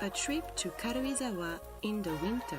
a trip to Karuizawa in the winter.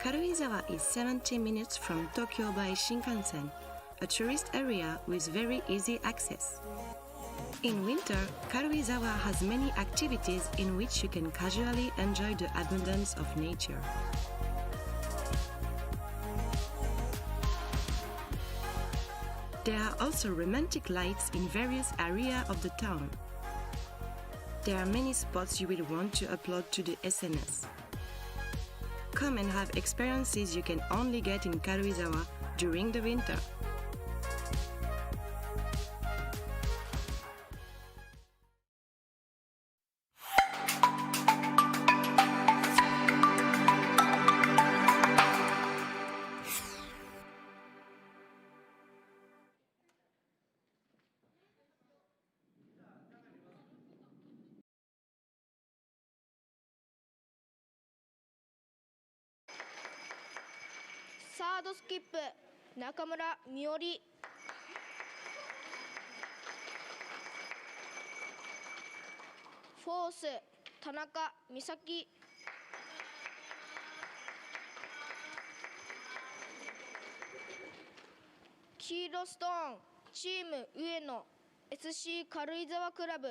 Karuizawa is 70 minutes from Tokyo by Shinkansen, a tourist area with very easy access. In winter, Karuizawa has many activities in which you can casually enjoy the abundance of nature. There are also romantic lights in various areas of the town. There are many spots you will want to upload to the SNS. Come and have experiences you can only get in Karuizawa during the winter. Third skip, Nakamura Miyori. Fourth, Tanaka Misaki. Kiro Stone, Team Ueno, SC 軽井沢クラブ。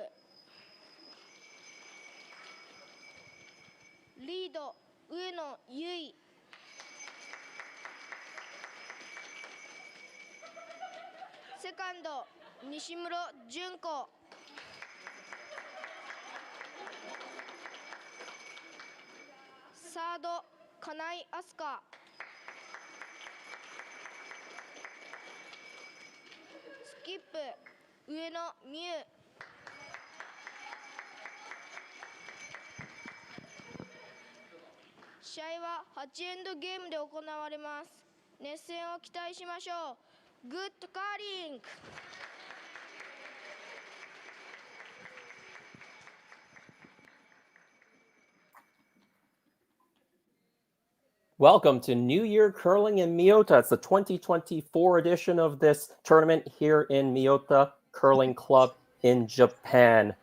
リード、上野優衣。セカンド、西室純子。サード、金井飛鳥。スキップ、上野美優。試合は8エンドゲームで行われます。熱戦を期待しましょう。グッドカーリング。Welcome to New Year Curling in Miyota. It's the 2024 edition of this tournament here in Miyota Curling Club in Japan.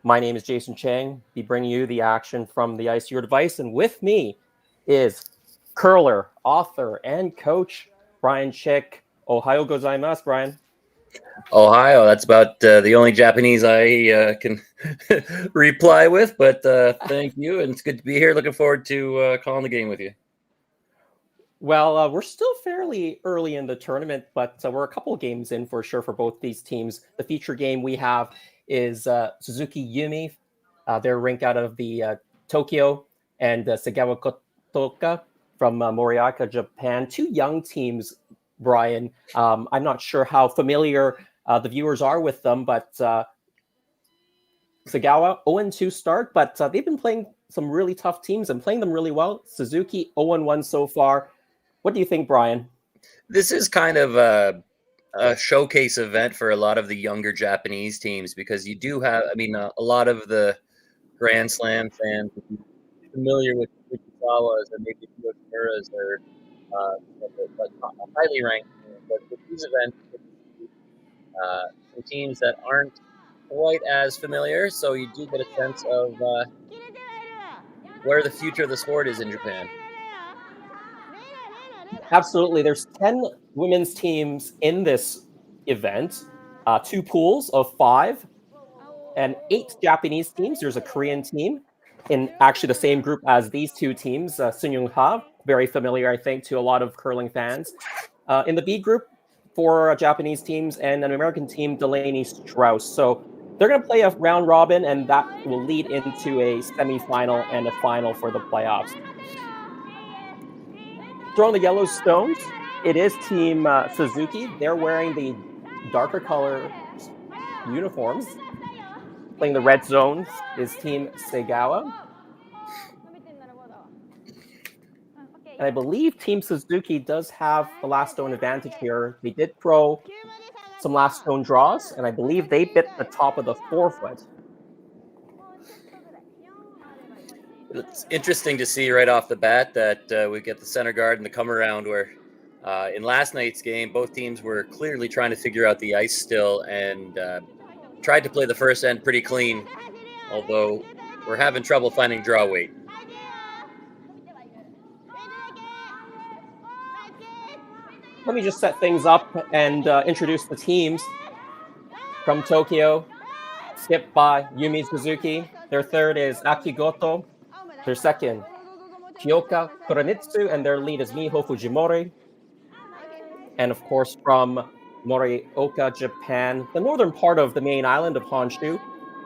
My name is Jason Chang. Be bringing you the action from the ice to your device. And with me is curler, author, and coach Brian Chick. Ohayo gozaimasu, Brian. Ohio. That's about the only Japanese I can reply with. But thank you, and it's good to be here. Looking forward to calling the game with you. Well, we're still fairly early in the tournament, but we're a couple of games in for sure for both these teams. The feature game we have is Suzuki Yumi. They're ranked out of the Tokyo, and Segawa Kotoka from Morioka, Japan. Two young teams, Brian. I'm not sure how familiar the viewers are with them, but Segawa, 0-2 start, but they've been playing some really tough teams and playing them really well. Suzuki, 0-1 so far. What do you think, Brian? This is kind of a showcase event for a lot of the younger Japanese teams because you do have, a lot of the Grand Slam fans familiar with Fujisawas and maybe Yoshimuras are highly ranked. But with these events, some teams that aren't quite as familiar, so you do get a sense of where the future of the sport is in Japan. Absolutely. There's 10 women's teams in this event, 2 pools of 5, and 8 Japanese teams. There's a Korean team in actually the same group as these two teams, Sunyoung Ha very familiar, I think, to a lot of curling fans. In the B group, four Japanese teams and an American team, Delaney Strauss. So they're going to play a round robin, and that will lead into a semifinal and a final for the playoffs. Throwing the yellow stones, it is Team Suzuki. They're wearing the darker color uniforms. Playing the red zones is Team Segawa. And I believe Team Suzuki does have the last stone advantage here. They did throw some last stone draws, and I believe they bit the top of the 4-foot. It's interesting to see right off the bat that we get the center guard and the come around where in last night's game, both teams were clearly trying to figure out the ice still and tried to play the first end pretty clean, although we're having trouble finding draw weight. Let me just set things up and introduce the teams. From Tokyo, skipped by Yumi Suzuki. Their third is Akigoto. Their second, Kyoka Kuranitsu, and their lead is Miho Fujimori. And of course, from Morioka, Japan, the northern part of the main island of Honshu,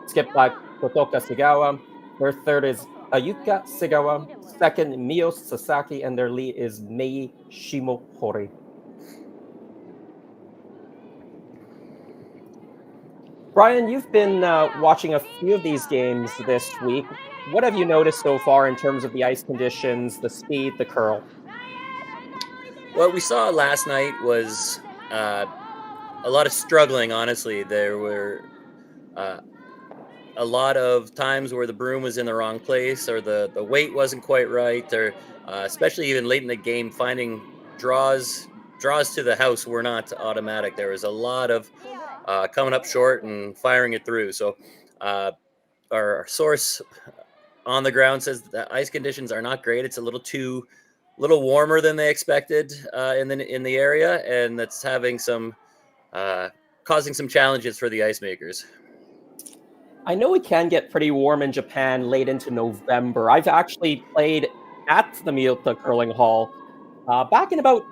skipped by Kotoka Segawa. Their third is Ayuka Segawa. Second, Mio Sasaki, and their lead is Mei Shimohori. Brian, you've been watching a few of these games this week. What have you noticed so far in terms of the ice conditions, the speed, the curl? What we saw last night was a lot of struggling, honestly. There were a lot of times where the broom was in the wrong place or the weight wasn't quite right, or especially even late in the game, finding draws to the house were not automatic. There was a lot of coming up short and firing it through. So our source on the ground says the ice conditions are not great. It's a little warmer than they expected in the area, and that's having some causing some challenges for the ice makers. I know it can get pretty warm in Japan late into November. I've actually played at the Miyota Curling Hall back in about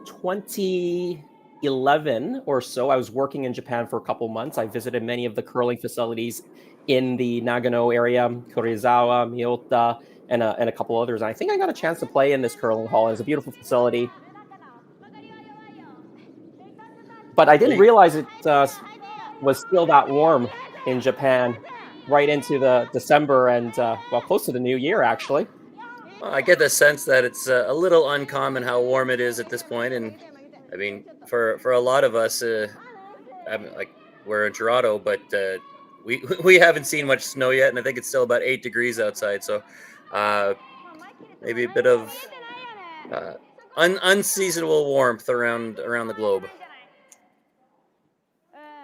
2011 or so. I was working in Japan for a couple months. I visited many of the curling facilities in the Nagano area, Kurizawa, Miyota, and a couple others. And I think I got a chance to play in this curling hall. It's a beautiful facility. But I didn't realize it was still that warm in Japan right into the December and, close to the new year, actually. Well, I get the sense that it's a little uncommon how warm it is at this point. And I mean, for a lot of us, like we're in Toronto, but we haven't seen much snow yet. And I think it's still about 8 degrees outside. So maybe a bit of unseasonable warmth around the globe.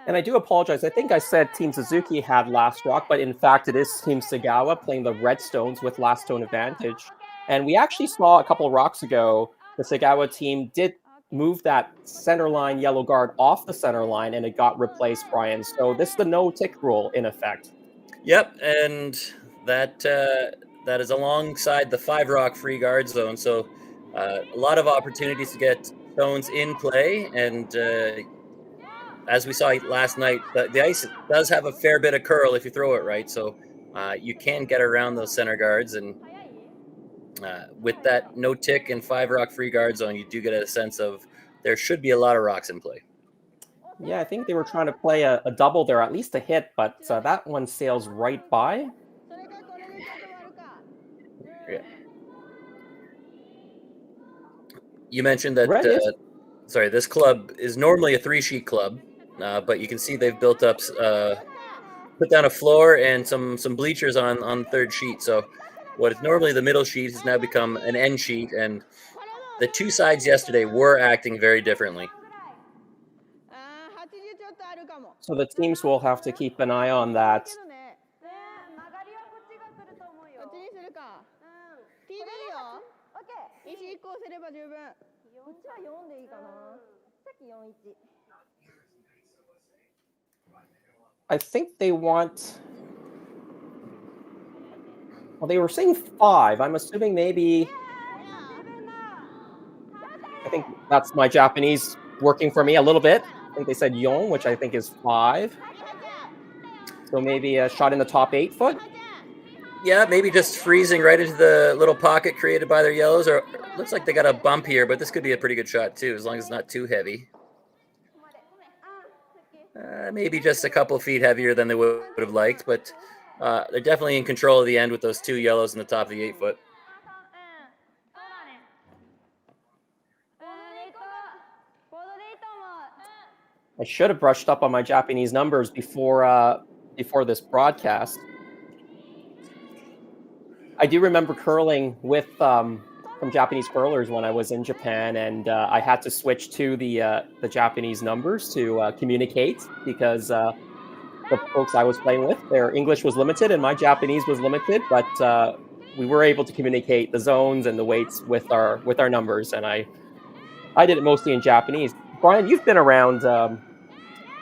And I do apologize. I think I said Team Suzuki had last rock, but in fact, it is Team Segawa playing the red stones with last stone advantage. And we actually saw a couple of rocks ago, the Segawa team did move that center line yellow guard off the center line, and it got replaced, Brian. So this is the no-tick rule in effect. Yep, and that is alongside the 5-rock free guard zone. So a lot of opportunities to get stones in play, and as we saw last night, the ice does have a fair bit of curl if you throw it right. So you can get around those center guards, and with that no tick and 5-rock free guard zone, you do get a sense of there should be a lot of rocks in play. Yeah, I think they were trying to play a double there, at least a hit, but that one sails right by. Yeah. You mentioned that this club is normally a 3-sheet club, but you can see they've built up, put down a floor and some bleachers on the 3rd sheet. So what is normally the middle sheet has now become an end sheet, and the two sides yesterday were acting very differently. So the teams will have to keep an eye on that. I think they want... Well, they were saying 5. I'm assuming maybe That's my Japanese working for me a little bit. I think they said yon, which I think is 5. So maybe a shot in the top 8 foot. Yeah, maybe just freezing right into the little pocket created by their yellows. Or looks like they got a bump here, but this could be a pretty good shot too, as long as it's not too heavy. Maybe just a couple feet heavier than they would have liked, but they're definitely in control of the end with those 2 yellows in the top of the 8 foot. I should have brushed up on my Japanese numbers before this broadcast. I do remember curling with some Japanese curlers when I was in Japan, and I had to switch to the Japanese numbers to communicate because the folks I was playing with, their English was limited and my Japanese was limited, but we were able to communicate the zones and the weights with our numbers, and I did it mostly in Japanese. Brian, you've been around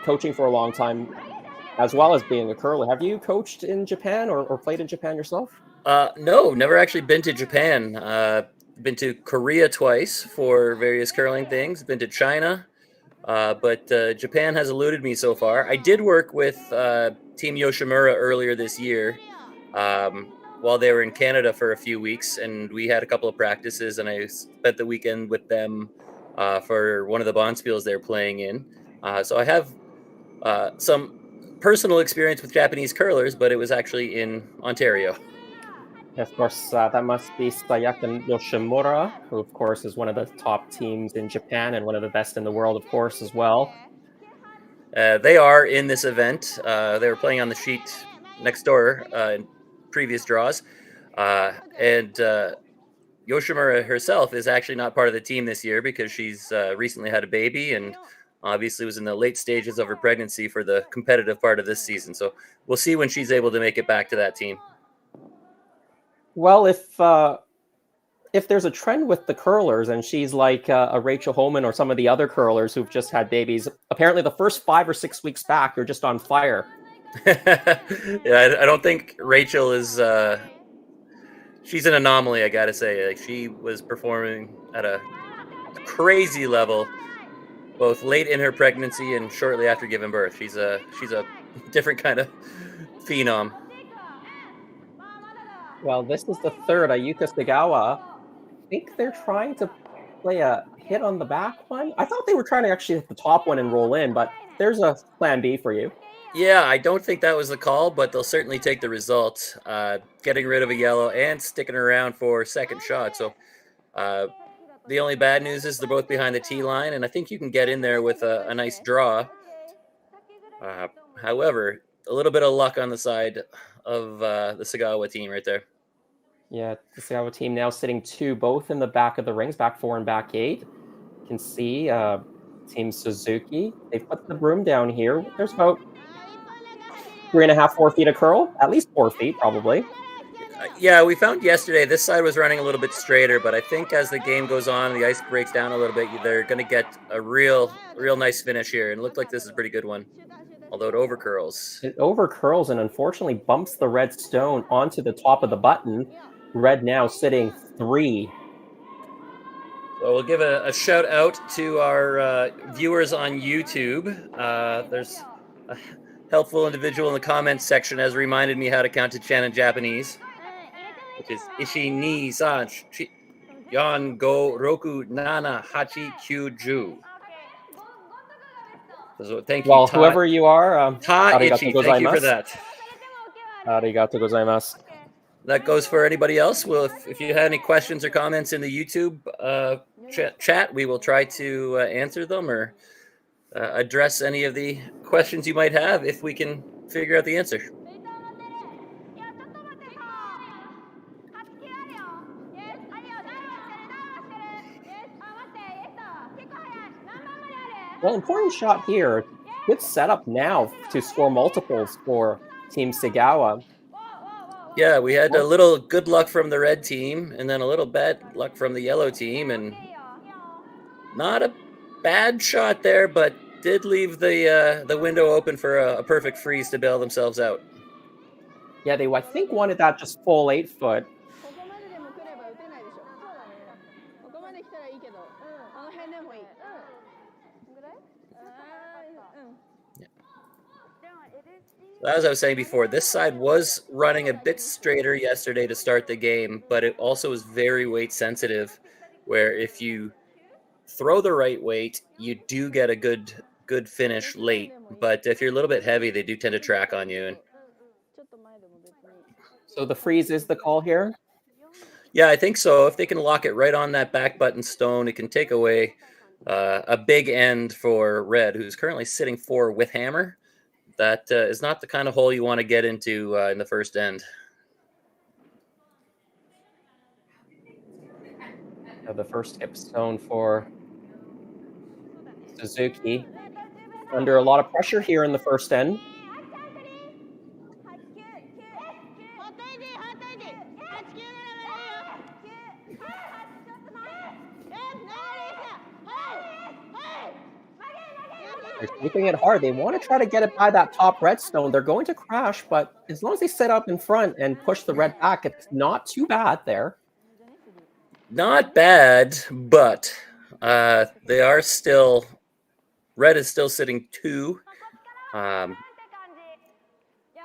coaching for a long time, as well as being a curler. Have you coached in Japan or played in Japan yourself? No, never actually been to Japan. Been to Korea twice for various curling things. Been to China, but Japan has eluded me so far. I did work with Team Yoshimura earlier this year while they were in Canada for a few weeks, and we had a couple of practices, and I spent the weekend with them for one of the bonspiels they're playing in. So I have some personal experience with Japanese curlers, but it was actually in Ontario. Of course, that must be Sayaka Yoshimura, who, of course, is one of the top teams in Japan and one of the best in the world, of course, as well. They are in this event. They were playing on the sheet next door in previous draws. And Yoshimura herself is actually not part of the team this year because she's recently had a baby and obviously was in the late stages of her pregnancy for the competitive part of this season. So we'll see when she's able to make it back to that team. Well, if there's a trend with the curlers and she's like a Rachel Homan or some of the other curlers who've just had babies, apparently the first 5 or 6 weeks back, you're just on fire. Yeah, I don't think Rachel is... she's an anomaly, I gotta say. Like, she was performing at a crazy level, both late in her pregnancy and shortly after giving birth. She's a different kind of phenom. Well, this is the third, Kotoka Segawa. I think they're trying to play a hit on the back one. I thought they were trying to actually hit the top one and roll in, but there's a plan B for you. Yeah, I don't think that was the call, but they'll certainly take the result. Getting rid of a yellow and sticking around for second shot. So the only bad news is they're both behind the tee line, and I think you can get in there with a nice draw. However, a little bit of luck on the side of the Segawa team right there. Yeah, the Segawa team now sitting 2, both in the back of the rings, back 4 and back 8. You can see Team Suzuki. They've put the broom down here. There's about 3.5, 4 feet of curl, at least 4 feet, probably. Yeah, we found yesterday this side was running a little bit straighter, but I think as the game goes on, the ice breaks down a little bit, they're going to get a real nice finish here. And it looked like this is a pretty good one, although it overcurls. It overcurls and unfortunately bumps the red stone onto the top of the button. Red now sitting 3. So we'll give a shout out to our viewers on YouTube. There's a helpful individual in the comments section has reminded me how to count to 10 in Japanese, which is ishi ni san yon go roku nana hachi kyuju. So thank you. Well, whoever you are, Ichi, thank you for that. Arigato gozaimasu. That goes for anybody else. Well, if you have any questions or comments in the YouTube chat, we will try to answer them or address any of the questions you might have if we can figure out the answer. Well, important shot here. Good setup now to score multiples for Team Segawa. Yeah, we had a little good luck from the red team and then a little bad luck from the yellow team, and not a bad shot there, but did leave the window open for a perfect freeze to bail themselves out. Yeah, they, I think, wanted that just full 8 foot. As I was saying before, this side was running a bit straighter yesterday to start the game, but it also is very weight sensitive, where if you throw the right weight, you do get a good finish late. But if you're a little bit heavy, they do tend to track on you. And So the freeze is the call here. yeah, I think so. If they can lock it right on that back button stone, it can take away a big end for Red, who's currently sitting 4 with hammer. That is not the kind of hole you want to get into in the first end. The first hip stone for Suzuki. Under a lot of pressure here in the first end. They're sweeping it hard. They want to try to get it by that top redstone. They're going to crash, but as long as they set up in front and push the red back, it's not too bad there. Not bad, but they are still... Red is still sitting 2.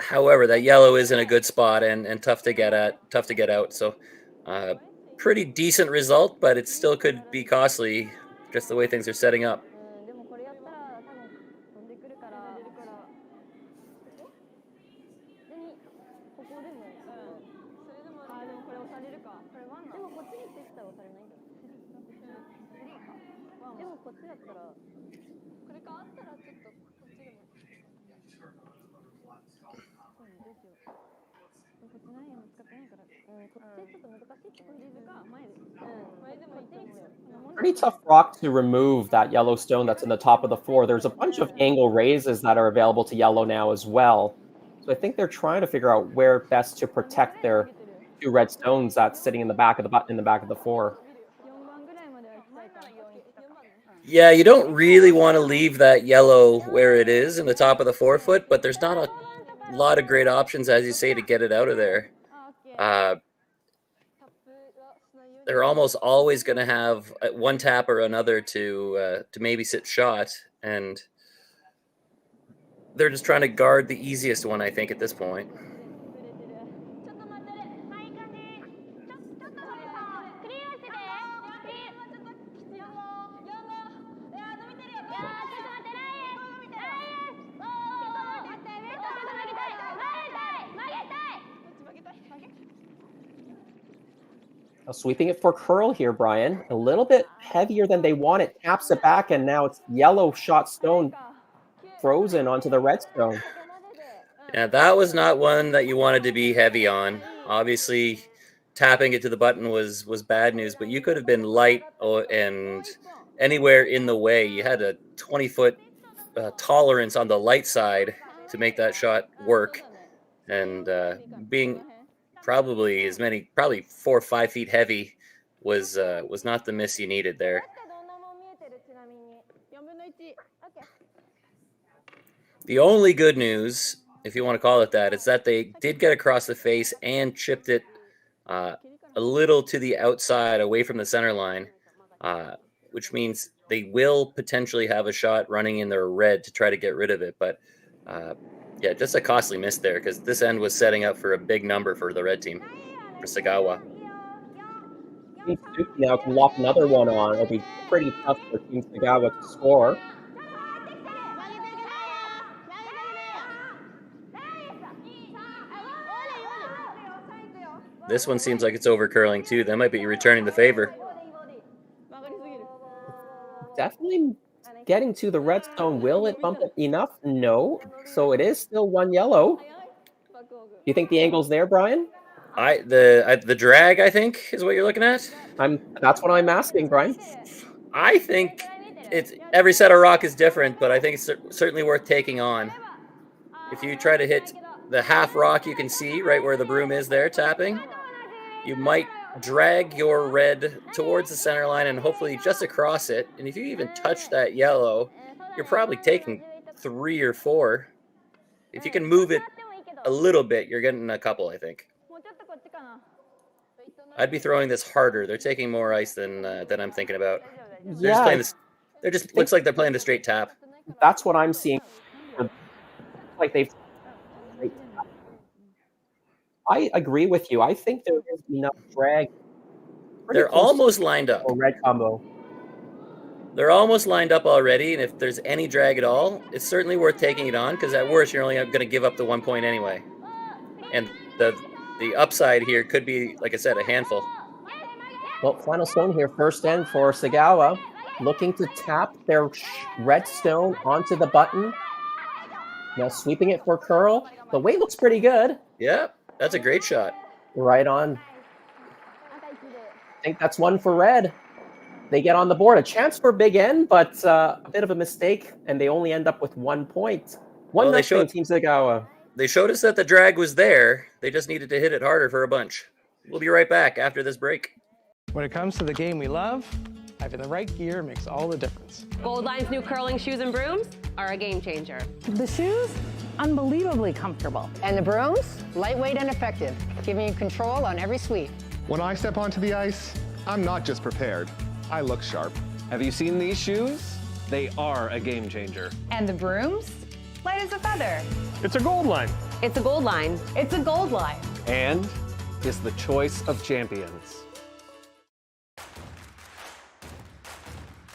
However, that yellow is in a good spot and tough to get out. So pretty decent result, but it still could be costly just the way things are setting up. Pretty tough rock to remove that yellow stone that's in the top of the 4. There's a bunch of angle raises that are available to yellow now as well. So I think they're trying to figure out where best to protect their 2 red stones that's sitting in the back of the 4. Yeah, you don't really want to leave that yellow where it is in the top of the 4-foot, but there's not a lot of great options, as you say, to get it out of there. They're almost always going to have one tap or another to maybe sit shot, and they're just trying to guard the easiest one, I think, at this point. Sweeping it for curl here, Brian. A little bit heavier than they want. It taps it back, and now it's yellow shot stone frozen onto the red stone. Yeah, that was not one that you wanted to be heavy on. Obviously, tapping it to the button was bad news, but you could have been light and anywhere in the way. You had a 20-foot tolerance on the light side to make that shot work, and being probably 4 or 5 feet heavy was not the miss you needed there. The only good news, if you want to call it that, is that they did get across the face and chipped it a little to the outside away from the center line, which means they will potentially have a shot running in their red to try to get rid of it. But yeah, just a costly miss there, because this end was setting up for a big number for the red team, for Segawa. Team Suzuki now can lock another one on. It'll be pretty tough for Team Segawa to score. This one seems like it's over curling too. That might be returning the favor. Definitely getting to the redstone. Will it bump it enough? No. So it is still 1 yellow. Do you think the angle's there, Brian? The drag, I think, is what you're looking at. That's what I'm asking, Brian. I think every set of rock is different, but I think it's certainly worth taking on. If you try to hit the half rock, you can see right where the broom is there tapping. You might drag your red towards the center line and hopefully just across it. And if you even touch that yellow, you're probably taking 3 or 4. If you can move it a little bit, you're getting a couple, I think. I'd be throwing this harder. They're taking more ice than I'm thinking about. They're just playing this. Looks like they're playing the straight tap. That's what I'm seeing. Like they've great. I agree with you. I think there is enough drag. They're almost lined up. Red combo. They're almost lined up already, and if there's any drag at all, it's certainly worth taking it on, because at worst, you're only going to give up the 1 point anyway. And the upside here could be, like I said, a handful. Well, final stone here, first end for Segawa, looking to tap their red stone onto the button. Now sweeping it for curl. The weight looks pretty good. Yeah, that's a great shot. Right on. I think that's one for red. They get on the board. A chance for big end, but a bit of a mistake, and they only end up with 1 point. Nothing, Team Segawa. They showed us that the drag was there. They just needed to hit it harder for a bunch. We'll be right back after this break. When it comes to the game we love, having the right gear makes all the difference. Gold Line's new curling shoes and brooms are a game changer. The shoes, unbelievably comfortable. And the brooms, lightweight and effective, giving you control on every sweep. When I step onto the ice, I'm not just prepared, I look sharp. Have you seen these shoes? They are a game changer. And the brooms, light as a feather. It's a Gold Line. It's a Gold Line. It's a Gold Line. And is the choice of champions.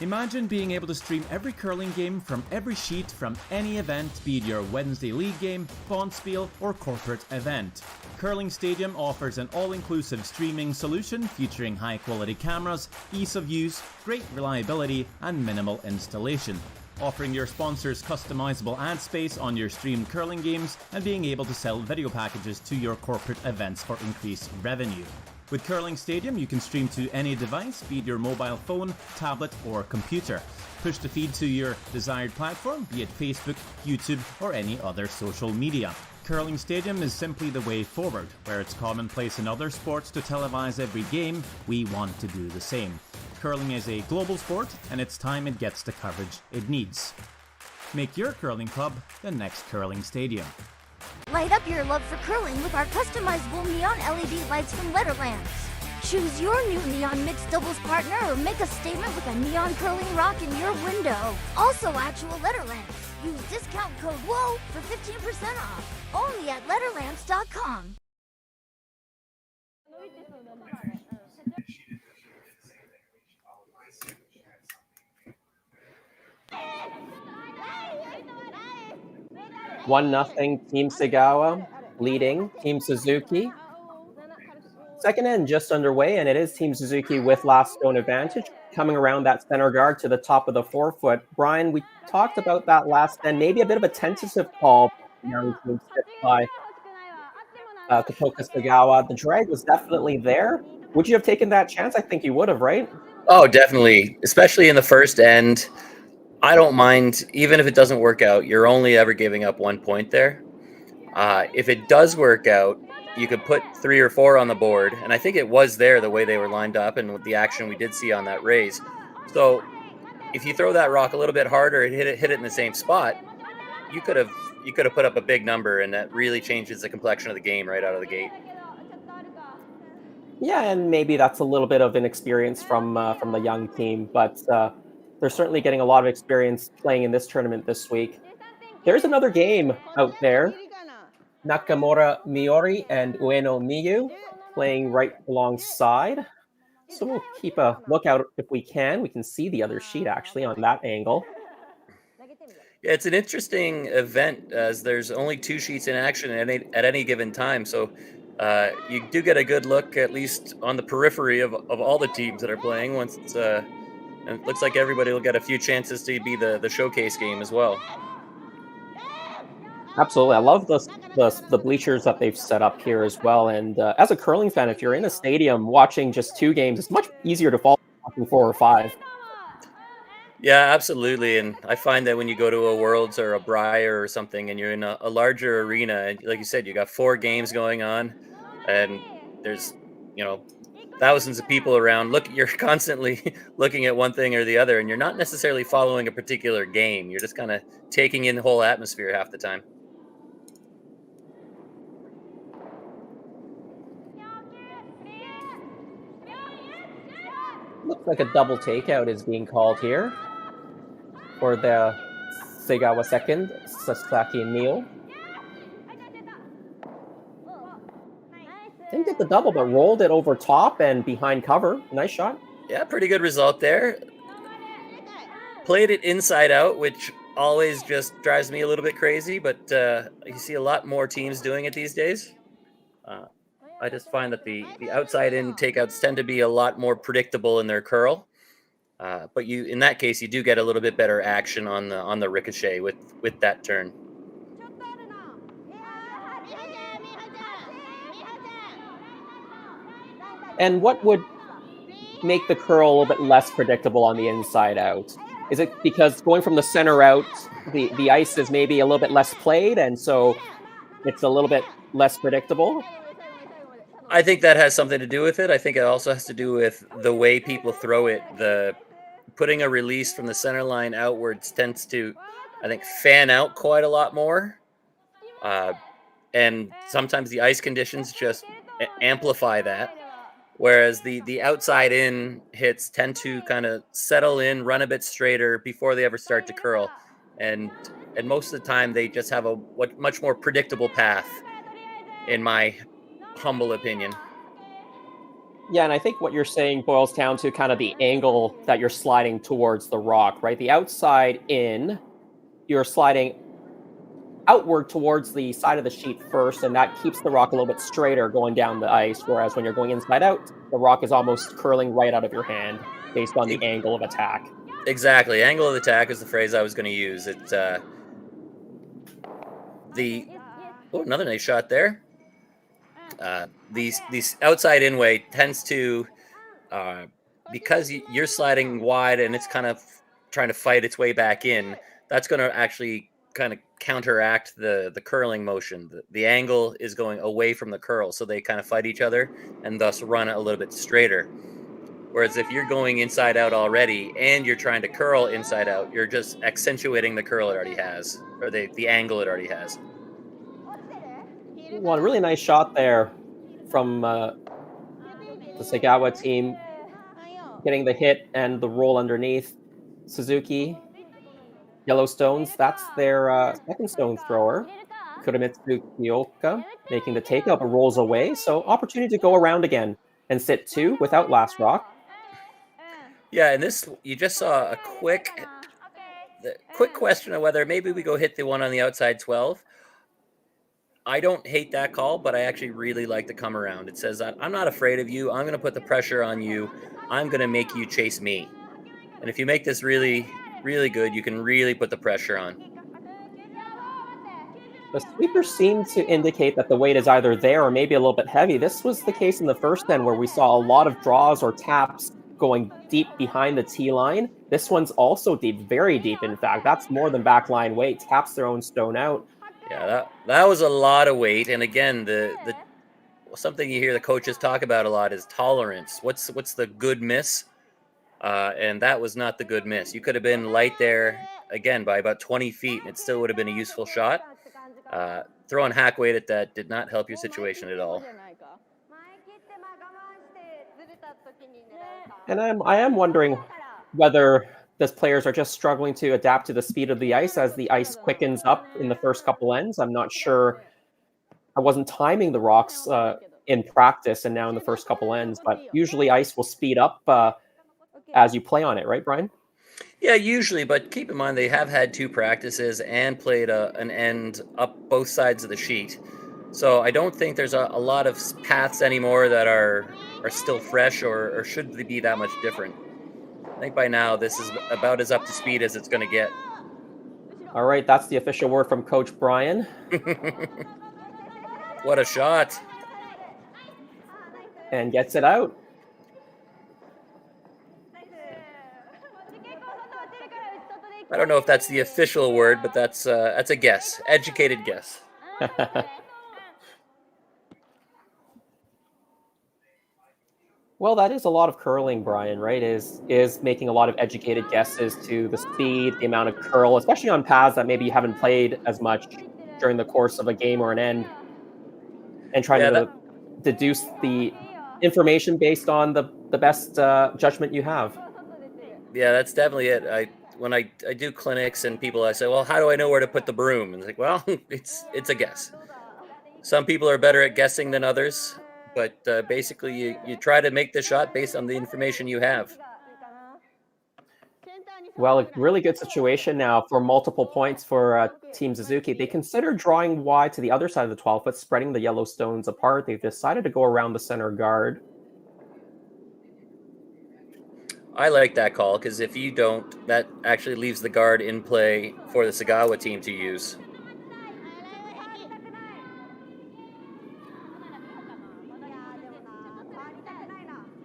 Imagine being able to stream every curling game from every sheet from any event, be it your Wednesday league game, Bonspiel, or corporate event. Curling Stadium offers an all-inclusive streaming solution featuring high-quality cameras, ease of use, great reliability, and minimal installation. Offering your sponsors customizable ad space on your streamed curling games and being able to sell video packages to your corporate events for increased revenue. With Curling Stadium, you can stream to any device, be it your mobile phone, tablet, or computer. Push the feed to your desired platform, be it Facebook, YouTube, or any other social media. Curling Stadium is simply the way forward. Where it's commonplace in other sports to televise every game, we want to do the same. Curling is a global sport, and it's time it gets the coverage it needs. Make your curling club the next Curling Stadium. Light up your love for curling with our customizable neon LED lights from Letterlands. Choose your new neon mixed doubles partner or make a statement with a neon curling rock in your window. Also actual Letterlands. Use discount code WHOA for 15% off. Only at Letterlands.com. One nothing, Team Segawa leading Team Suzuki. Second end just underway, and it is Team Suzuki with last stone advantage, coming around that center guard to the top of the forefoot. Brian, we talked about that last end, maybe a bit of a tentative call by Kotoka Segawa. The drag was definitely there. Would you have taken that chance? I think you would have, right? Oh, definitely, especially in the first end. I don't mind, even if it doesn't work out, you're only ever giving up 1 point there. If it does work out, you could put 3 or 4 on the board, and I think it was there the way they were lined up and with the action we did see on that raise. So if you throw that rock a little bit harder and hit it in the same spot, you could have put up a big number, and that really changes the complexion of the game right out of the gate. Yeah, and maybe that's a little bit of inexperience from the young team, but they're certainly getting a lot of experience playing in this tournament this week. There's another game out there. Nakamura Miori and Ueno Miyu playing right alongside. So we'll keep a lookout if we can. We can see the other sheet actually on that angle. Yeah, it's an interesting event as there's only 2 sheets in action at any given time. So you do get a good look, at least on the periphery of all the teams that are playing. Once it's, and it looks like everybody will get a few chances to be the showcase game as well. Absolutely. I love the bleachers that they've set up here as well. And as a curling fan, if you're in a stadium watching just 2 games, it's much easier to follow watching 4 or 5. Yeah, absolutely. And I find that when you go to a Worlds or a Briar or something and you're in a larger arena, and like you said, you got 4 games going on and there's, thousands of people around. You're constantly looking at one thing or the other, and you're not necessarily following a particular game. You're just kind of taking in the whole atmosphere half the time. Looks like a double takeout is being called here for the Segawa second, Sasaki and Neal. Didn't get the double, but rolled it over top and behind cover. Nice shot. Yeah, pretty good result there. Played it inside out, which always just drives me a little bit crazy, but you see a lot more teams doing it these days. I just find that the outside in takeouts tend to be a lot more predictable in their curl. But in that case, you do get a little bit better action on the ricochet with that turn. And what would make the curl a little bit less predictable on the inside out? Is it because going from the center out, the ice is maybe a little bit less played, and so it's a little bit less predictable? I think that has something to do with it. I think it also has to do with the way people throw it. Putting a release from the center line outwards tends to, I think, fan out quite a lot more. And sometimes the ice conditions just amplify that. Whereas the outside in hits tend to kind of settle in, run a bit straighter before they ever start to curl. And most of the time they just have a much more predictable path, in my humble opinion. Yeah, and I think what you're saying boils down to kind of the angle that you're sliding towards the rock, right? The outside in, you're sliding outward towards the side of the sheet first, and that keeps the rock a little bit straighter going down the ice, whereas when you're going inside out, the rock is almost curling right out of your hand based on the angle of attack. Exactly. Angle of attack is the phrase I was going to use. Another nice shot there. These outside in way tends to, because you're sliding wide and it's kind of trying to fight its way back in, that's going to actually kind of counteract the curling motion. The angle is going away from the curl, so they kind of fight each other and thus run a little bit straighter. Whereas if you're going inside out already and you're trying to curl inside out, you're just accentuating the curl it already has, or the angle it already has. Well, a really nice shot there from the Segawa team, getting the hit and the roll underneath. Suzuki, Yellowstones, that's their second stone thrower. Kuremitsu Miyota making the takeout, but rolls away. So opportunity to go around again and sit two without last rock. Yeah, and this, you just saw a quick question of whether maybe we go hit the one on the outside 12. I don't hate that call, but I actually really like the come around. It says, I'm not afraid of you. I'm going to put the pressure on you. I'm going to make you chase me. And if you make this really, really good, you can really put the pressure on. The sweepers seem to indicate that the weight is either there or maybe a little bit heavy. This was the case in the first end where we saw a lot of draws or taps going deep behind the T line. This one's also deep, very deep, in fact. That's more than backline weight. Taps their own stone out. Yeah, that was a lot of weight. And again, the something you hear the coaches talk about a lot is tolerance. What's the good miss? And that was not the good miss. You could have been light there, again, by about 20 feet, and it still would have been a useful shot. Throwing hack weight at that did not help your situation at all. And I am wondering whether the players are just struggling to adapt to the speed of the ice as the ice quickens up in the first couple ends. I'm not sure. I wasn't timing the rocks in practice and now in the first couple ends, but usually ice will speed up as you play on it, right, Brian? Yeah, usually, but keep in mind they have had two practices and played an end up both sides of the sheet. So I don't think there's a lot of paths anymore that are still fresh or should they be that much different. I think by now this is about as up to speed as it's going to get. All right, that's the official word from Coach Brian. What a shot. And gets it out. I don't know if that's the official word, but that's a guess. Educated guess. Well, that is a lot of curling, Brian, right? Is making a lot of educated guesses to the speed, the amount of curl, especially on paths that maybe you haven't played as much during the course of a game or an end, and trying to deduce the information based on the best judgment you have. Yeah, that's definitely it. When I do clinics and people, I say, well, how do I know where to put the broom? And it's like, well, it's a guess. Some people are better at guessing than others, but basically you try to make the shot based on the information you have. Well, a really good situation now for multiple points for Team Suzuki. They consider drawing wide to the other side of the 12 foot, spreading the yellow stones apart. They've decided to go around the center guard. I like that call because if you don't, that actually leaves the guard in play for the Segawa team to use.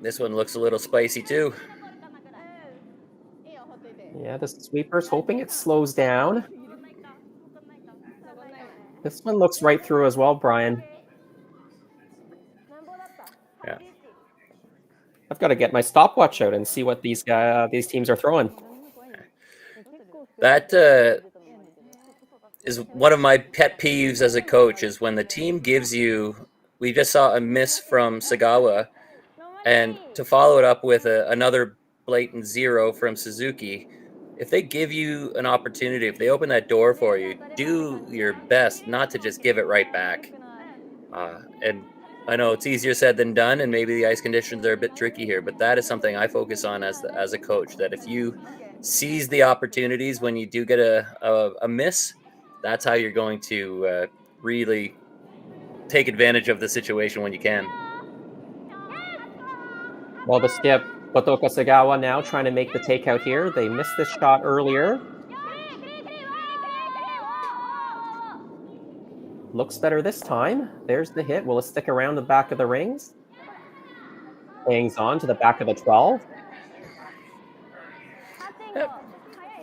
This one looks a little spicy too. Yeah, the sweeper's hoping it slows down. This one looks right through as well, Brian. Yeah. I've got to get my stopwatch out and see what these teams are throwing. That is one of my pet peeves as a coach is when the team gives you, we just saw a miss from Segawa, and to follow it up with another blatant zero from Suzuki. If they give you an opportunity, if they open that door for you, do your best not to just give it right back. And I know it's easier said than done, and maybe the ice conditions are a bit tricky here, but that is something I focus on as a coach, that if you seize the opportunities when you do get a miss, that's how you're going to really take advantage of the situation when you can. Well, the skip, Kotoka Segawa now trying to make the takeout here. They missed this shot earlier. Looks better this time. There's the hit. Will it stick around the back of the rings? Hangs on to the back of the 12.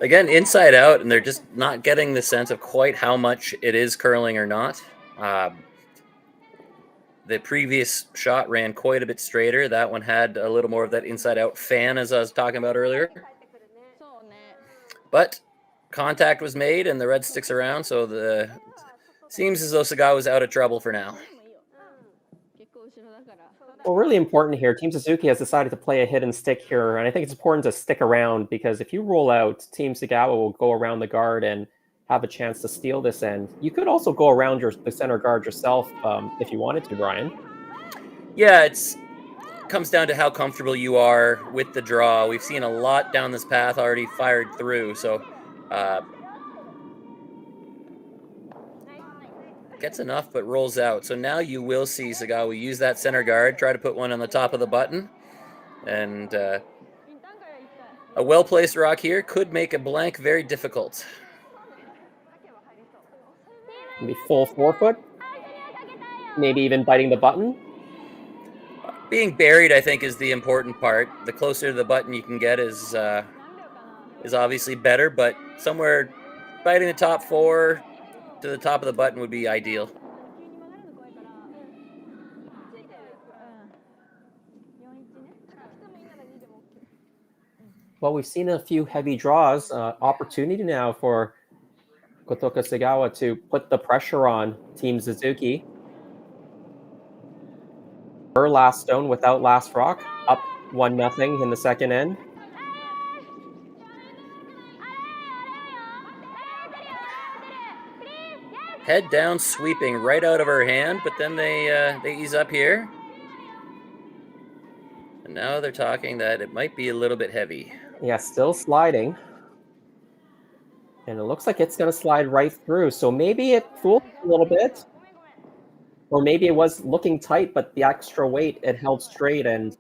Again, inside out, and they're just not getting the sense of quite how much it is curling or not. The previous shot ran quite a bit straighter. That one had a little more of that inside-out fan, as I was talking about earlier. But contact was made, and the red sticks around, so seems as though Segawa was out of trouble for now. Well, really important here. Team Suzuki has decided to play a hit and stick here, and I think it's important to stick around because if you roll out, Team Segawa will go around the guard and have a chance to steal this end. You could also go around the center guard yourself if you wanted to, Brian. Yeah, it comes down to how comfortable you are with the draw. We've seen a lot down this path already fired through, so gets enough but rolls out. So now you will see Segawa use that center guard, try to put one on the top of the button, and a well-placed rock here could make a blank very difficult. Maybe full forefoot, maybe even biting the button. Being buried, I think, is the important part. The closer to the button you can get is obviously better, but somewhere biting the top 4 to the top of the button would be ideal. Well, we've seen a few heavy draws. Opportunity now for Kotoka Segawa to put the pressure on Team Suzuki. Her last stone without last rock, up 1-0 in the second end. Head down, sweeping right out of her hand, but then they ease up here. And now they're talking that it might be a little bit heavy. Yeah, still sliding. And it looks like it's going to slide right through. So maybe it fooled a little bit. Or maybe it was looking tight, but the extra weight, it held straight. And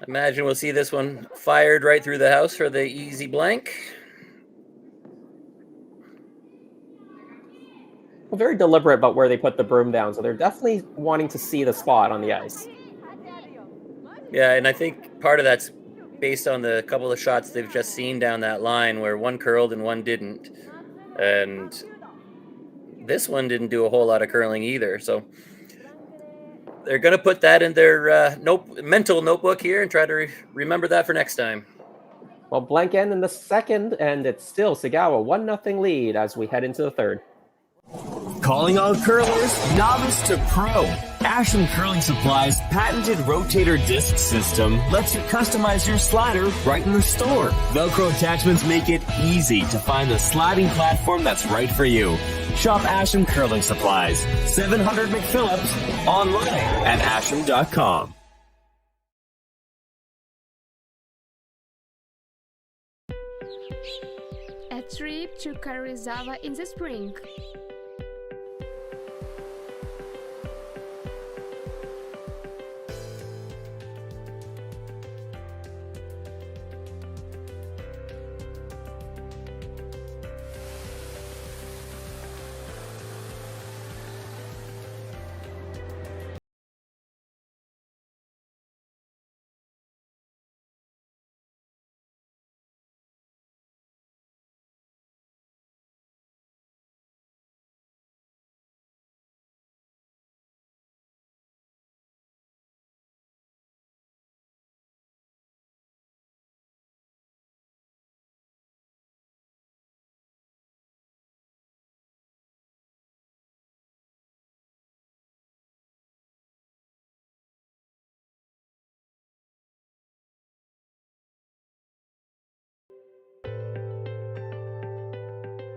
imagine we'll see this one fired right through the house for the easy blank. Well, very deliberate about where they put the broom down. So they're definitely wanting to see the spot on the ice. Yeah, and I think part of that's based on the couple of shots they've just seen down that line where one curled and one didn't. And this one didn't do a whole lot of curling either. So they're going to put that in their mental notebook here and try to remember that for next time. Well, blank end in the second, and it's still Segawa 1-0 lead as we head into the third. Calling all curlers, novice to pro. Ashland Curling Supply's patented rotator disc system lets you customize your slider right in the store. Velcro attachments make it easy to find the sliding platform that's right for you. Shop Ashland Curling Supplies, 700 McPhillips, online at ashland.com. A trip to Karuizawa in the spring.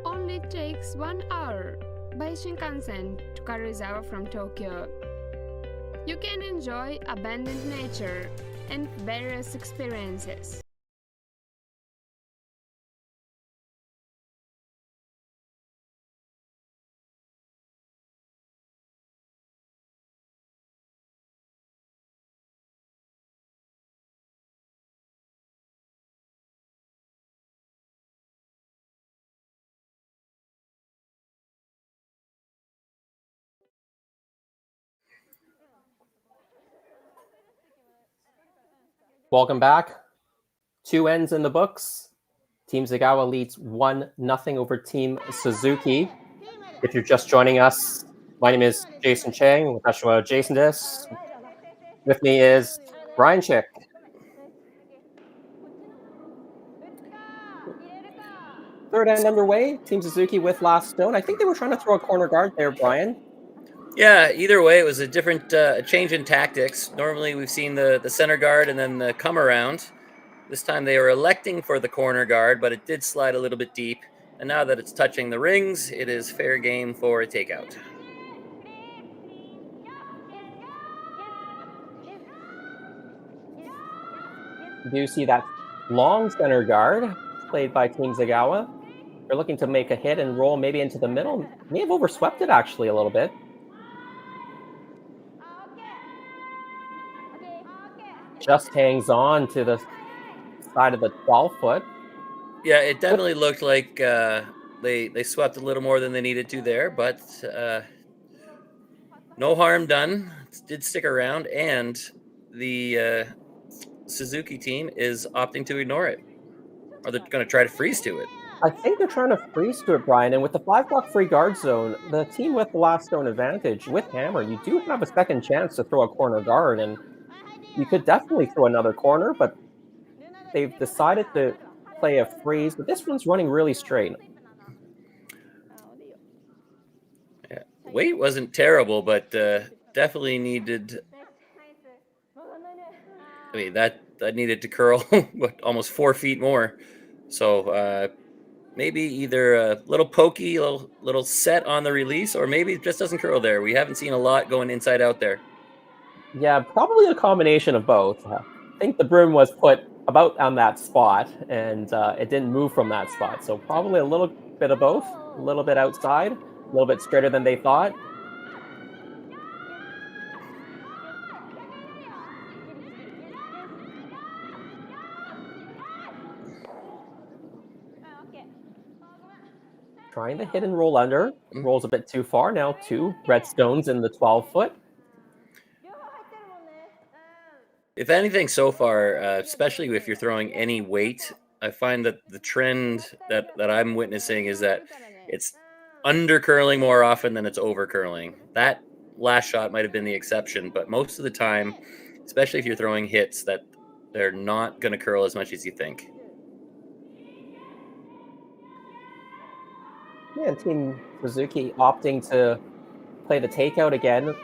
Only takes 1 hour by Shinkansen to Karuizawa from Tokyo. You can enjoy abundant nature and various experiences. Welcome back. 2 ends in the books. Team Segawa leads 1-0 over Team Suzuki. If you're just joining us, my name is Jason Chang. Jason Dis. With me is Brian Chick. Third end underway. Team Suzuki with last stone. I think they were trying to throw a corner guard there, Brian. Yeah, either way, it was a different change in tactics. Normally, we've seen the center guard and then the come around. This time they were electing for the corner guard, but it did slide a little bit deep. And now that it's touching the rings, it is fair game for a takeout. You do see that long center guard played by Team Segawa. They're looking to make a hit and roll maybe into the middle. May have overswept it actually a little bit. Just hangs on to the side of the 12-foot. Yeah, it definitely looked like they swept a little more than they needed to there, but no harm done. It did stick around, and the Suzuki team is opting to ignore it. Or they're going to try to freeze to it. I think they're trying to freeze to it, Brian. And with the 5-block free guard zone, the team with the last stone advantage, with Hammer, you do have a second chance to throw a corner guard. And you could definitely throw another corner, but they've decided to play a freeze. But this one's running really straight. Yeah. Weight wasn't terrible, but definitely needed... I mean, that needed to curl almost 4 feet more. So maybe either a little pokey, little set on the release, or maybe it just doesn't curl there. We haven't seen a lot going inside out there. Yeah, probably a combination of both. I think the broom was put about on that spot, and it didn't move from that spot. So probably a little bit of both, a little bit outside, a little bit straighter than they thought. Trying to hit and roll under. Rolls a bit too far now. 2 red stones in the 12-foot. If anything so far, especially if you're throwing any weight, I find that the trend that I'm witnessing is that it's under curling more often than it's over curling. That last shot might have been the exception, but most of the time, especially if you're throwing hits, that they're not going to curl as much as you think. Yeah, and Team Suzuki opting to play the takeout again.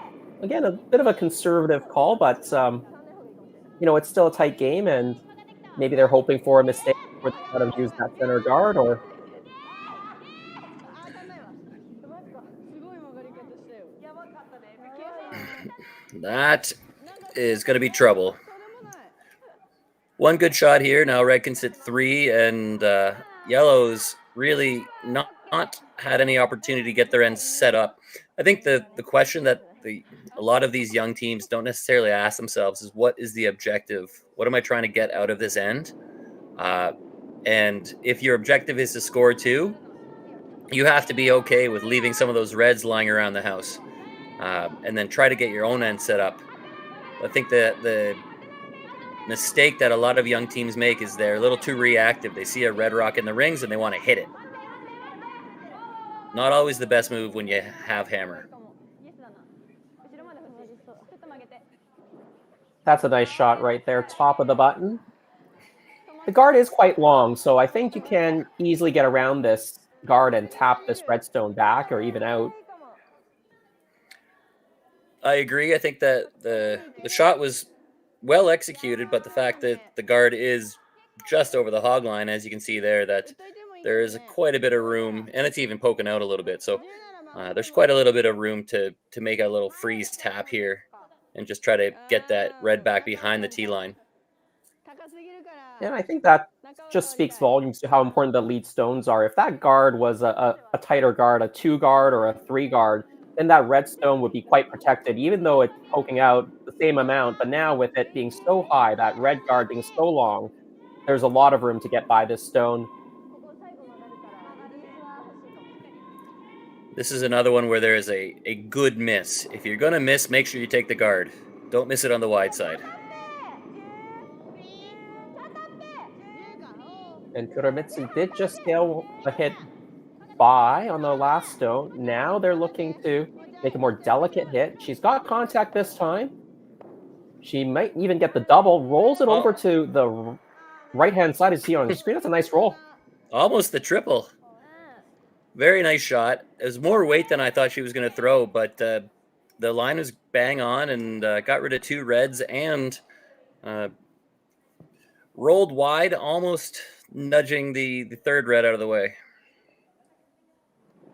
again, a bit of a conservative call, but it's still a tight game, and maybe they're hoping for a mistake where they kind of use that center guard, or That is going to be trouble. One good shot here. Now red can sit 3, and yellow's really not had any opportunity to get their end set up. I think the question that a lot of these young teams don't necessarily ask themselves is, what is the objective? What am I trying to get out of this end? And if your objective is to score 2, you have to be okay with leaving some of those reds lying around the house, and then try to get your own end set up. I think the mistake that a lot of young teams make is they're a little too reactive. They see a red rock in the rings and they want to hit it. Not always the best move when you have hammer. that's a nice shot right there, top of the button. The guard is quite long, so I think you can easily get around this guard and tap this redstone back or even out. I agree. I think that the shot was well executed, but the fact that the guard is just over the hog line, as you can see there, that there is quite a bit of room, and it's even poking out a little bit. So there's quite a little bit of room to make a little freeze tap here and just try to get that red back behind the T line. And I think that just speaks volumes to how important the lead stones are. If that guard was a tighter guard, a 2 guard or a 3 guard, then that red stone would be quite protected, even though it's poking out the same amount. But now with it being so high, that red guard being so long, there's a lot of room to get by this stone. This is another one where there is a good miss. If you're going to miss, make sure you take the guard. Don't miss it on the wide side. And Kuramitsu did just scale a hit by on the last stone. Now they're looking to make a more delicate hit. She's got contact this time. She might even get the double. Rolls it over to the right-hand side as you see on the screen. That's a nice roll. Almost the triple. Very nice shot. It was more weight than I thought she was going to throw, but the line was bang on and got rid of 2 reds and rolled wide, almost nudging the 3rd red out of the way.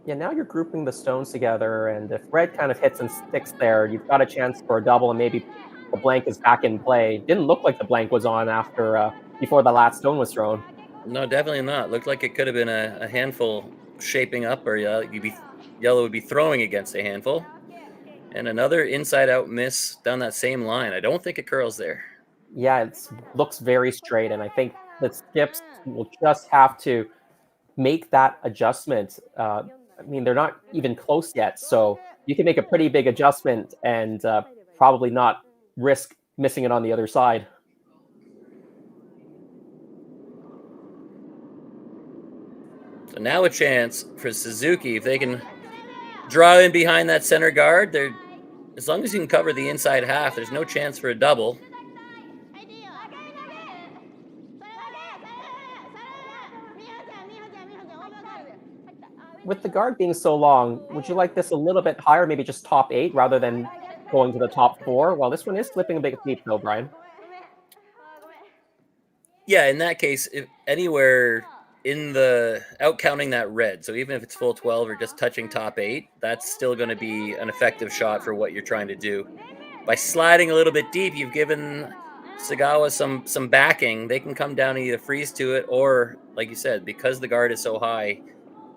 Yeah, now you're grouping the stones together, and if red kind of hits and sticks there, you've got a chance for a double, and maybe the blank is back in play. Didn't look like the blank was on after before the last stone was thrown. No, definitely not. Looked like it could have been a handful shaping up, or yellow would be throwing against a handful. And another inside-out miss down that same line. I don't think it curls there. Yeah, it looks very straight, and I think the skips will just have to make that adjustment. I mean, they're not even close yet, so you can make a pretty big adjustment and probably not risk missing it on the other side. So now a chance for Suzuki. If they can draw in behind that center guard, as long as you can cover the inside half, there's no chance for a double. With the guard being so long, would you like this a little bit higher, maybe just top 8 rather than going to the top 4? Well, this one is slipping a bit deep though, Brian. Yeah, in that case, if anywhere in the out counting that red, so even if it's full 12 or just touching top 8, that's still going to be an effective shot for what you're trying to do. By sliding a little bit deep, you've given Segawa some backing. They can come down and either freeze to it or, like you said, because the guard is so high,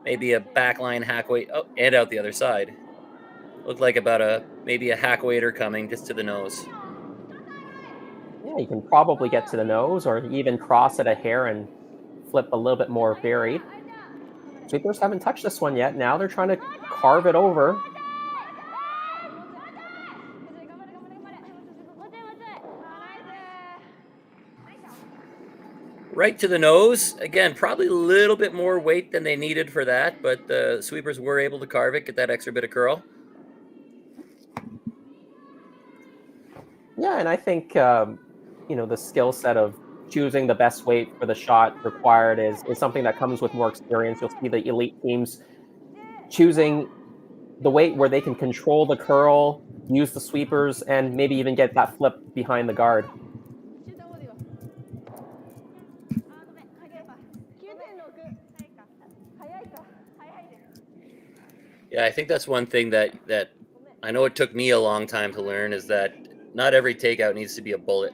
maybe a backline hack weight and out the other side. Looked like about maybe a hack waiter coming just to the nose. Yeah, you can probably get to the nose or even cross it a hair and flip a little bit more varied. Sweepers haven't touched this one yet. Now they're trying to carve it over. Right to the nose. Again, probably a little bit more weight than they needed for that, but the sweepers were able to carve it, get that extra bit of curl. Yeah, and I think, the skill set of choosing the best weight for the shot required is something that comes with more experience. You'll see the elite teams choosing the weight where they can control the curl, use the sweepers, and maybe even get that flip behind the guard. Yeah, I think that's one thing that I know it took me a long time to learn, is that not every takeout needs to be a bullet.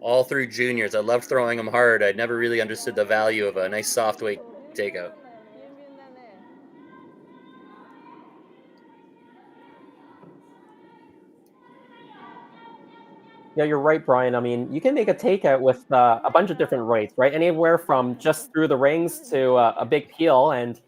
All through juniors, I loved throwing them hard. I never really understood the value of a nice soft weight takeout. Yeah, you're right, Brian. I mean, you can make a takeout with a bunch of different weights, right? Anywhere from just through the rings to a big peel. And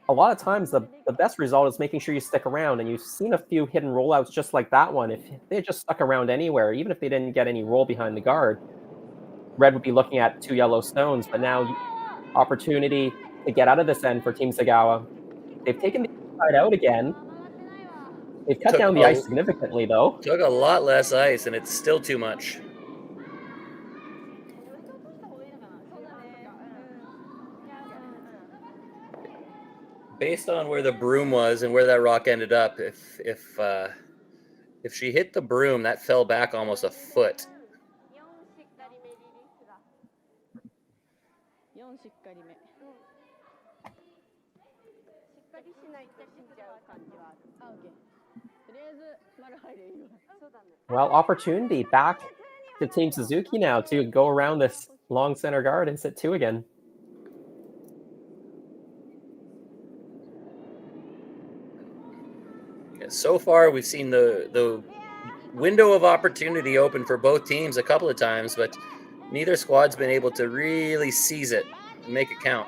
a lot of times, the best result is making sure you stick around. And you've seen a few hidden rollouts just like that one. If they just stuck around anywhere, even if they didn't get any roll behind the guard, Red would be looking at 2 yellow stones. But now, opportunity to get out of this end for Team Segawa. They've taken the inside out again. They've cut down the ice significantly, though. Took a lot less ice, and it's still too much. Based on where the broom was and where that rock ended up, if she hit the broom, that fell back almost a foot. Well, opportunity back to Team Suzuki now to go around this long center guard and sit 2 again. Yeah, so far, we've seen the window of opportunity open for both teams a couple of times, but neither squad's been able to really seize it and make it count.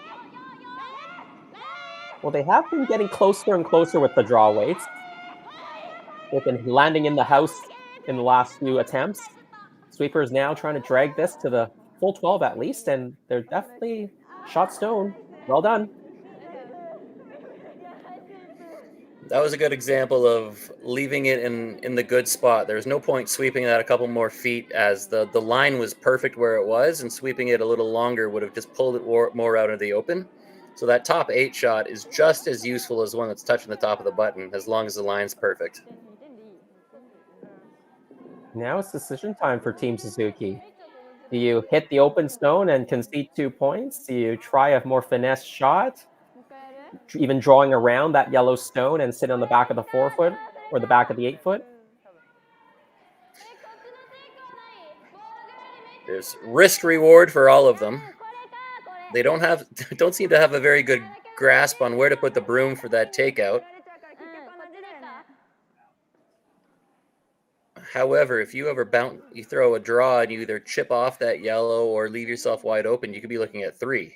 Well, they have been getting closer and closer with the draw weights. They've been landing in the house in the last few attempts. Sweepers now trying to drag this to the full 12 at least, and they're definitely shot stone. Well done. That was a good example of leaving it in the good spot. There's no point sweeping that a couple more feet, as the line was perfect where it was, and sweeping it a little longer would have just pulled it more out of the open. So that top 8 shot is just as useful as the one that's touching the top of the button, as long as the line's perfect. Now it's decision time for Team Suzuki. Do you hit the open stone and concede 2 points? Do you try a more finesse shot? Even drawing around that yellow stone and sit on the back of the 4 foot or the back of the 8 foot? There's risk reward for all of them. They don't seem to have a very good grasp on where to put the broom for that takeout. However, if you ever you throw a draw and you either chip off that yellow or leave yourself wide open, you could be looking at 3.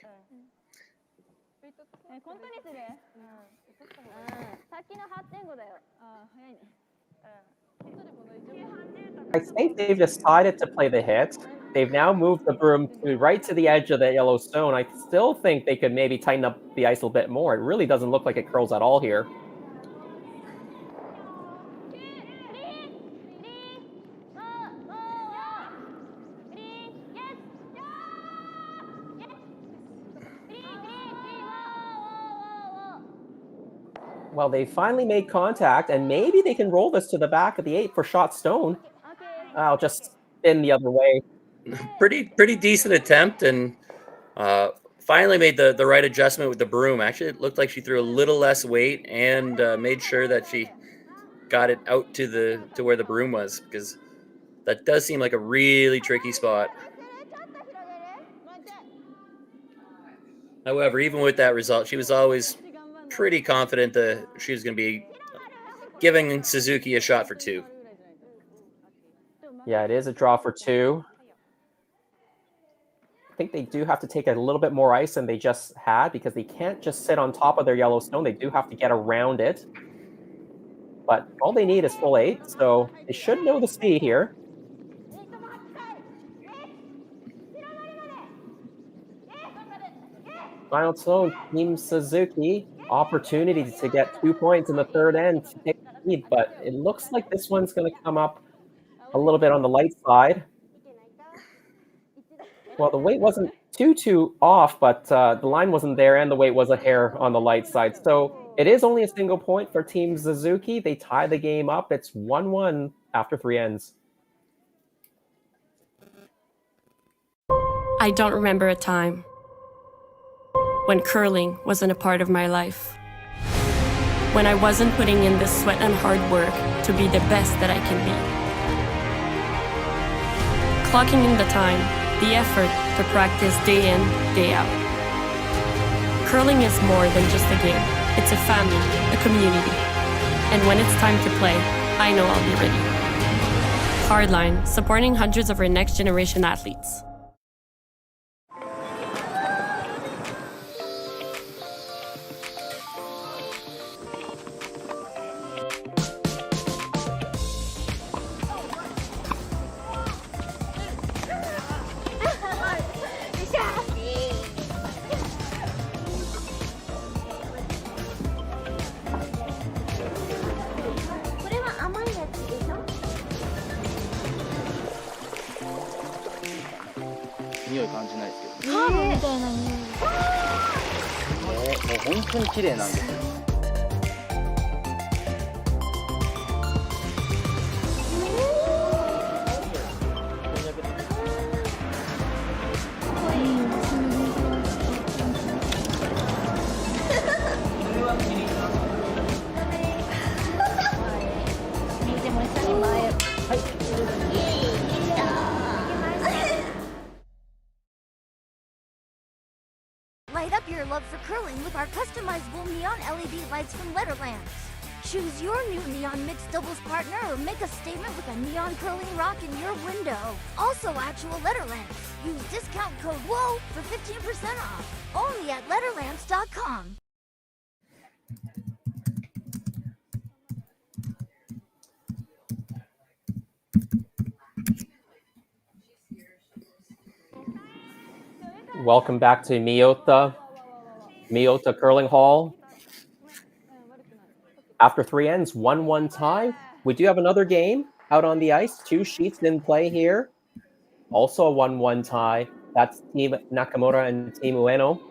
I think they've decided to play the hit. They've now moved the broom right to the edge of the yellow stone. I still think they could maybe tighten up the ice a little bit more. It really doesn't look like it curls at all here. Well, they finally made contact, and maybe they can roll this to the back of the 8 for shot stone. I'll just spin the other way. Pretty decent attempt, and finally made the right adjustment with the broom. Actually, it looked like she threw a little less weight and made sure that she got it out to where the broom was, because that does seem like a really tricky spot. However, even with that result, she was always pretty confident that she was going to be giving Suzuki a shot for 2. Yeah, it is a draw for 2. I think they do have to take a little bit more ice than they just had, because they can't just sit on top of their yellow stone. They do have to get around it. But all they need is full 8, so they should know the speed here. Final zone, Team Suzuki. Opportunity to get 2 points in the third end to take the lead, but it looks like this one's going to come up a little bit on the light side. Well, the weight wasn't too off, but the line wasn't there, and the weight was a hair on the light side. So It is only a single point for Team Suzuki. They tie the game up. It's 1-1 after 3 ends. I don't remember a time when curling wasn't a part of my life. When I wasn't putting in the sweat and hard work to be the best that I can be. Clocking in the time, the effort to practice day in, day out. Curling is more than just a game. It's a family, a community. And when it's time to play, I know I'll be ready. Hardline, supporting hundreds of our next generation athletes. Light up your love for curling with our customizable neon LED lights from Letterlands. Choose your new neon mixed doubles partner or make a statement with a neon curling rock in your window. Also actual Letterlands. Use discount code WHOA for 15% off. Only at Letterlands.com. Welcome back to Miyota Curling Hall. After 3 ends, 1-1 tie. We do have another game out on the ice. 2 sheets in play here. Also a 1-1 tie. That's Team Nakamura and Team Ueno.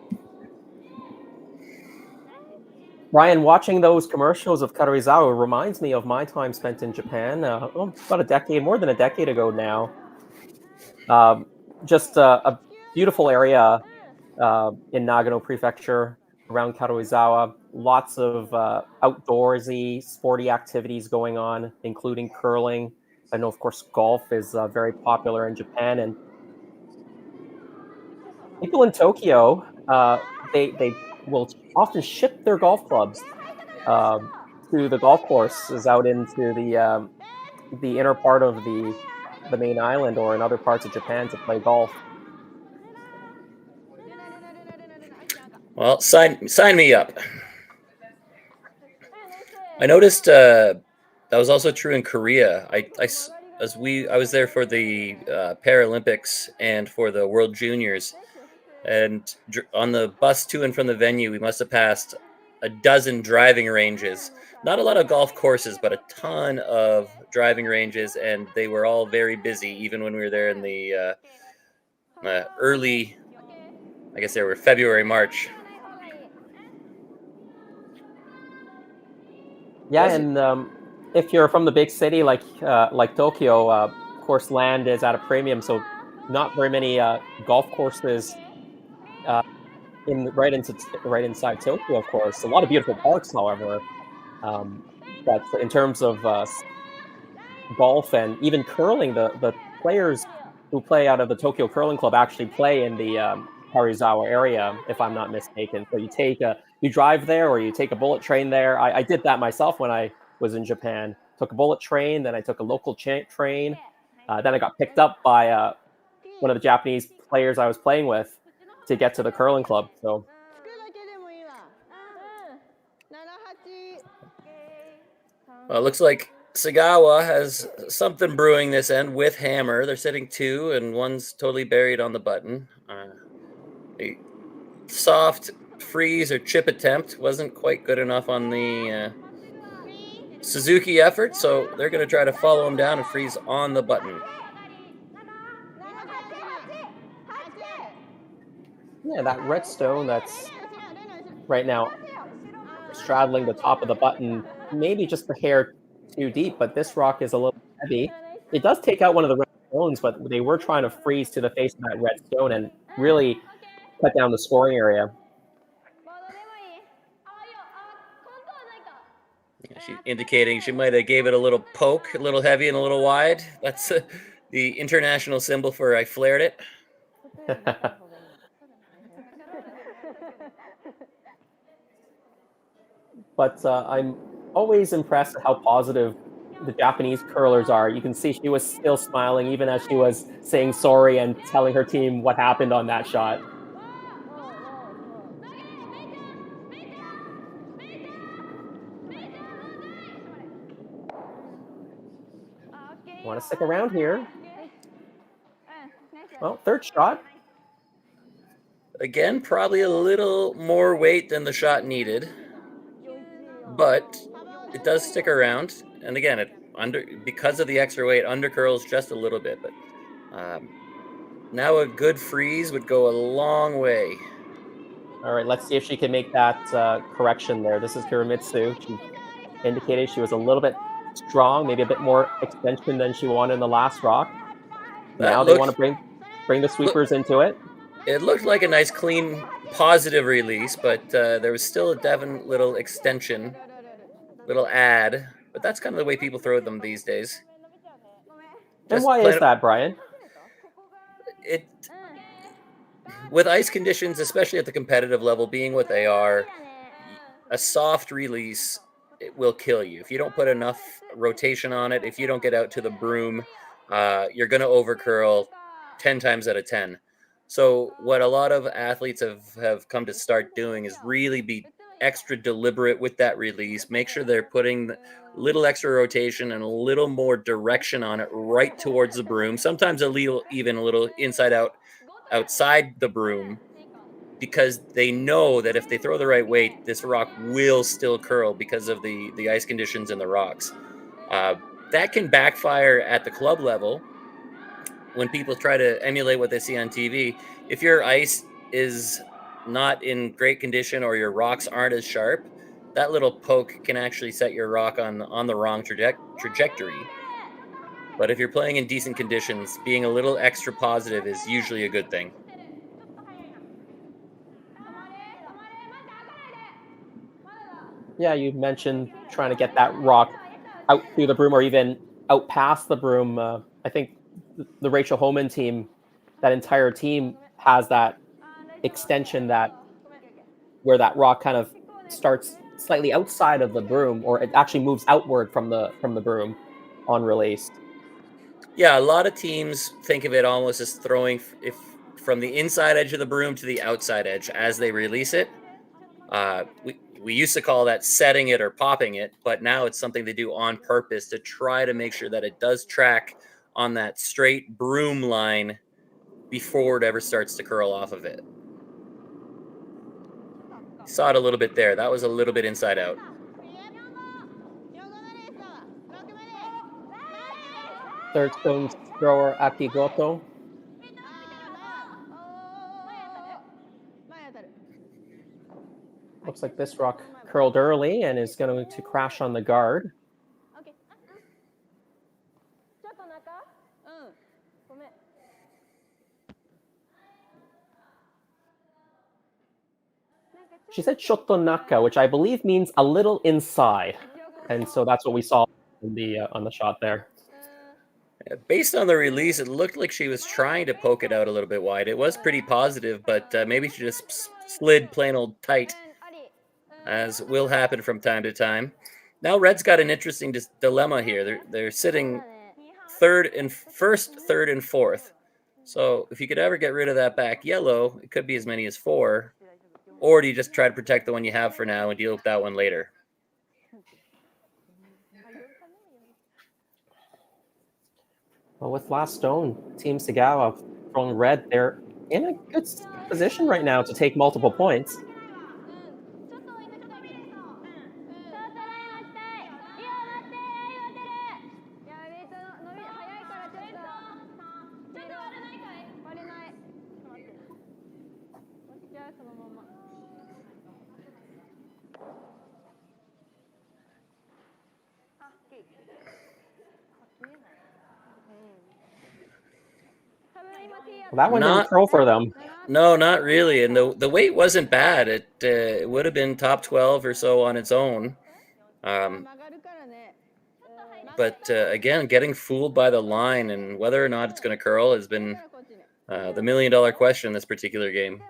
Ryan, watching those commercials of Karuizawa reminds me of my time spent in Japan. About a decade, more than a decade ago now. Just a beautiful area in Nagano Prefecture around Karuizawa. Lots of outdoorsy, sporty activities going on, including curling. I know, of course, golf is very popular in Japan, and people in Tokyo, they will often ship their golf clubs to the golf courses out into the inner part of the main island or in other parts of Japan to play golf. Well, sign me up. I noticed that was also true in Korea. I was there for the Paralympics and for the World Juniors, and on the bus to and from the venue, we must have passed a dozen driving ranges. Not a lot of golf courses, but a ton of driving ranges, and they were all very busy, even when we were there in the early, I guess they were February, March. Yeah, and if you're from the big city like Tokyo, of course, land is at a premium, so not very many golf courses right inside Tokyo. Of course, a lot of beautiful parks, however. But in terms of golf and even curling, the players who play out of the Tokyo Curling Club actually play in the Karuizawa area, if I'm not mistaken. So you drive there, or you take a bullet train there. I did that myself when I was in Japan. Took a bullet train, then I took a local train. Then I got picked up by one of the Japanese players I was playing with to get to the curling club. So. Well, it looks like Segawa has something brewing this end with hammer. They're sitting 2, and one's totally buried on the button. A soft freeze or chip attempt wasn't quite good enough on the Suzuki effort, so they're going to try to follow him down and freeze on the button. Yeah, that redstone that's right now straddling the top of the button, maybe just a hair too deep, but this rock is a little heavy. It does take out one of the red stones, but they were trying to freeze to the face of that red stone and really cut down the scoring area. Yeah, she's indicating she might have gave it a little poke, a little heavy and a little wide. That's the international symbol for I flared it. But I'm always impressed at how positive the Japanese curlers are. You can see she was still smiling even as she was saying sorry and telling her team what happened on that shot. Want to stick around here. Well, third shot. Again, probably a little more weight than the shot needed, but it does stick around. And again, because of the extra weight, undercurls just a little bit. But now a good freeze would go a long way. All right, let's see if she can make that correction there. This is Kuramitsu. She indicated she was a little bit strong, maybe a bit more extension than she wanted in the last rock. Now they want to bring the sweepers into it. It looked like a nice, clean, positive release, but there was still a definite little extension, little add. But that's kind of the way people throw them these days. And why is that, Brian? With ice conditions, especially at the competitive level, being what they are, a soft release, it will kill you. If you don't put enough rotation on it, if you don't get out to the broom, you're going to overcurl 10 times out of 10. So what a lot of athletes have come to start doing is really be extra deliberate with that release. Make sure they're putting a little extra rotation and a little more direction on it right towards the broom. Sometimes even a little inside out outside the broom, because they know that if they throw the right weight, this rock will still curl because of the ice conditions in the rocks. That can backfire at the club level when people try to emulate what they see on TV. If your ice is not in great condition or your rocks aren't as sharp, that little poke can actually set your rock on the wrong trajectory. But if you're playing in decent conditions, being a little extra positive is usually a good thing. Yeah, you mentioned trying to get that rock out through the broom or even out past the broom. I think the Rachel Homan team, that entire team has that extension where that rock kind of starts slightly outside of the broom, or it actually moves outward from the broom on release. Yeah, a lot of teams think of it almost as throwing from the inside edge of the broom to the outside edge as they release it. We used to call that setting it or popping it, but now it's something they do on purpose to try to make sure that it does track on that straight broom line before it ever starts to curl off of it. Saw it a little bit there. That was a little bit inside out. Third stone thrower Akigoto. Looks like this rock curled early and is going to crash on the guard. She said shotonaka, which I believe means a little inside. And so that's what we saw on the shot there. Based on the release, it looked like she was trying to poke it out a little bit wide. It was pretty positive, but maybe she just slid plain old tight, as will happen from time to time. Now Red's got an interesting dilemma here. They're sitting first, third, and fourth. So if you could ever get rid of that back yellow, it could be as many as 4. Or do you just try to protect the one you have for now and deal with that one later? Well, with last stone, Team Segawa throwing red, they're in a good position right now to take multiple points. Well, that one didn't curl for them. No, not really. And the weight wasn't bad. It would have been top 12 or so on its own. But again, getting fooled by the line and whether or not it's going to curl has been the million-dollar question in this particular game.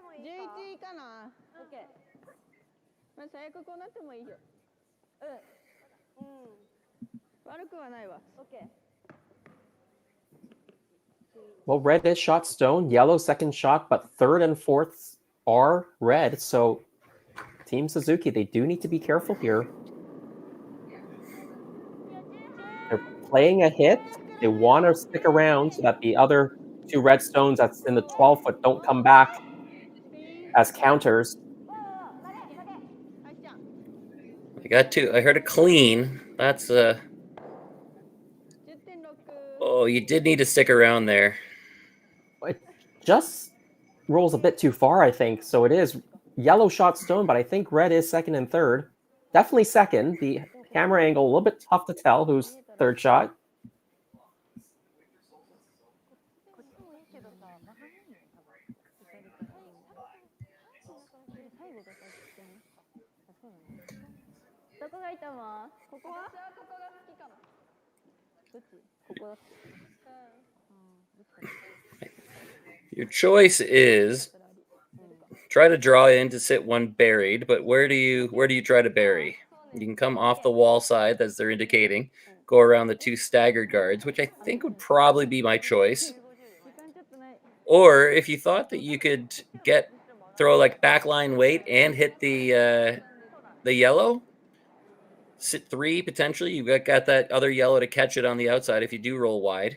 Well, red is shot stone, yellow second shot, but third and fourth are red. So Team Suzuki, they do need to be careful here. They're playing a hit. They want to stick around so that the other two red stones that's in the 12-foot don't come back as counters. I heard a clean. That's oh, you did need to stick around there. It just rolls a bit too far, I think. So it is yellow shot stone, but I think red is second and third. Definitely second. The camera angle, a little bit tough to tell who's third shot. Your choice is try to draw in to sit one buried, but where do you try to bury? You can come off the wall side, as they're indicating, go around the two staggered guards, which I think would probably be my choice. Or if you thought that you could throw like backline weight and hit the yellow, sit three potentially. You've got that other yellow to catch it on the outside if you do roll wide.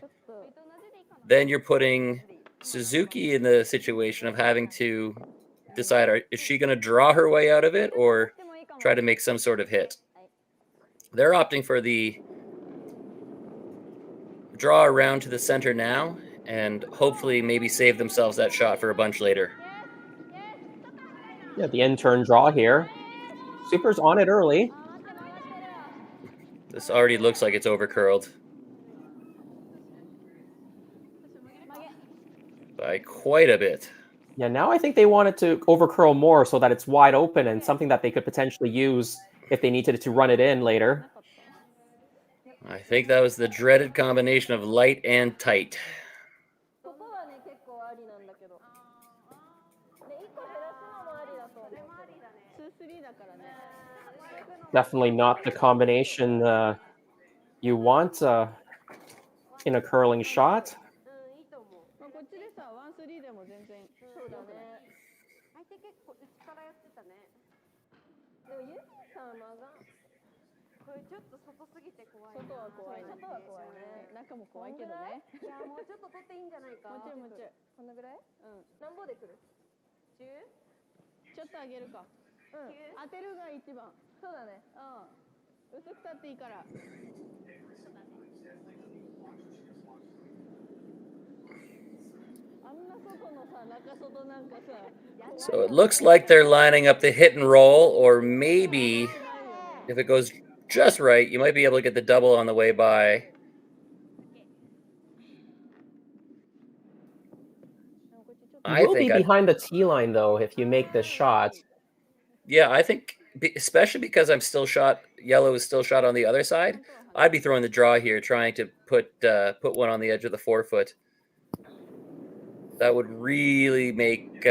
Then you're putting Suzuki in the situation of having to decide, is she going to draw her way out of it or try to make some sort of hit? They're opting for the draw around to the center now and hopefully maybe save themselves that shot for a bunch later. Yeah, the end turn draw here. Super's on it early. This already looks like it's overcurled by quite a bit. Yeah, now I think they want it to overcurl more so that it's wide open and something that they could potentially use if they needed to run it in later. I think that was the dreaded combination of light and tight. Definitely not the combination you want in a curling shot. So it looks like they're lining up the hit and roll, or maybe if it goes just right, you might be able to get the double on the way by. You will be behind the tee line, though, if you make this shot. Yeah, I think, especially because yellow is still shot on the other side, I'd be throwing the draw here, trying to put one on the edge of the 4-foot. That would really make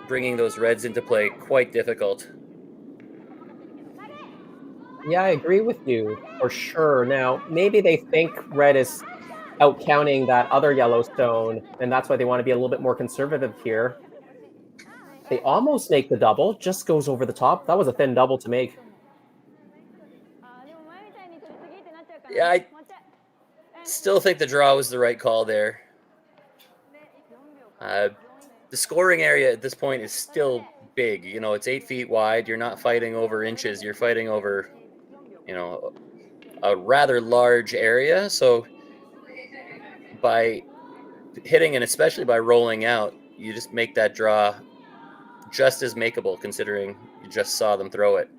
bringing those reds into play quite difficult. Yeah, I agree with you, for sure. Now, maybe they think red is out-counting that other Yellowstone, and that's why they want to be a little bit more conservative here. They almost make the double, just goes over the top. That was a thin double to make. Yeah, I still think the draw was the right call there. The scoring area at this point is still big. You know, it's 8 feet wide. You're not fighting over inches. You're fighting over, a rather large area. So by hitting and especially by rolling out, you just make that draw just as makeable, considering you just saw them throw it.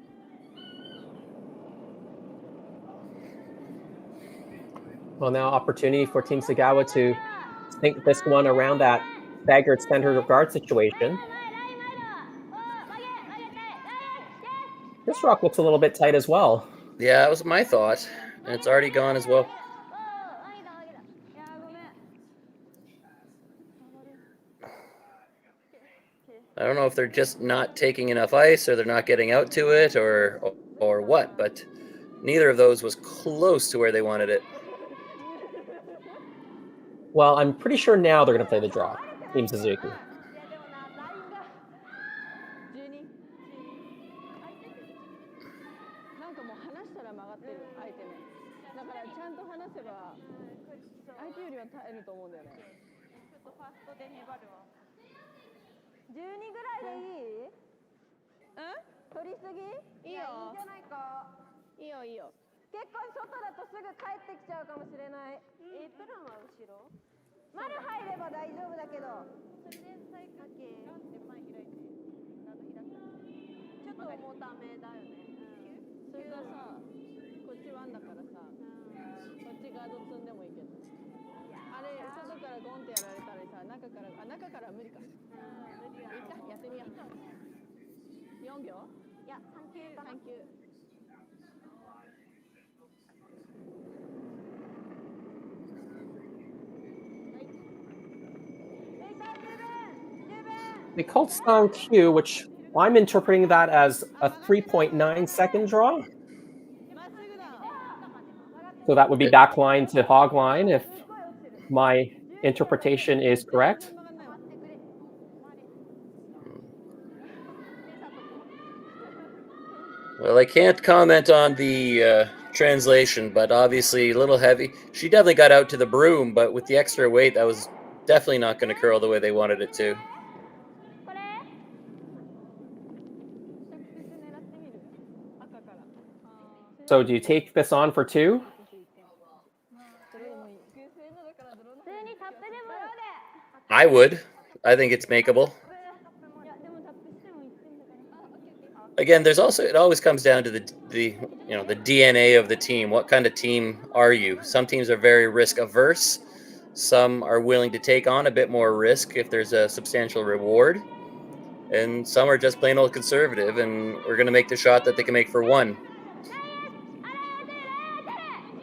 Well, now opportunity for Team Segawa to sink this one around that staggered center guard situation. This rock looks a little bit tight as well. Yeah, that was my thought. And it's already gone as well. I don't know if they're just not taking enough ice or they're not getting out to it or what, but neither of those was close to where they wanted it. Well, I'm pretty sure now they're going to play the draw, Team Suzuki. They called sound Q, which I'm interpreting that as a 3.9 second draw. So that would be back line to hog line if my interpretation is correct. Well, I can't comment on the translation, but obviously a little heavy. She definitely got out to the broom, but with the extra weight, that was definitely not going to curl the way they wanted it to. So do you take this on for 2? I would. I think it's makeable. Again, there's also, it always comes down to the DNA of the team. What kind of team are you? Some teams are very risk averse. Some are willing to take on a bit more risk if there's a substantial reward. And some are just plain old conservative, and we're going to make the shot that they can make for 1.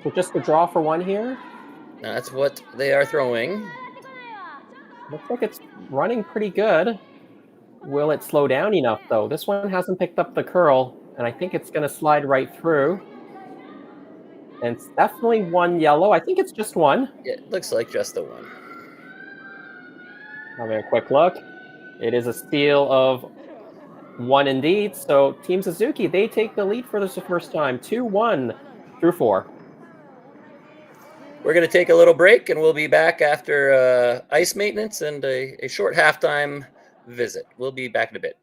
So just the draw for 1 here? That's what they are throwing. Looks like it's running pretty good. Will it slow down enough, though? This one hasn't picked up the curl, and I think it's going to slide right through. And it's definitely 1 yellow. I think it's just 1. Yeah, it looks like just the 1. Having a quick look. It is a steal of 1 indeed. So Team Suzuki, they take the lead for this the first time. 2-1 through 4. We're going to take a little break, and we'll be back after ice maintenance and a short halftime visit. We'll be back in a bit.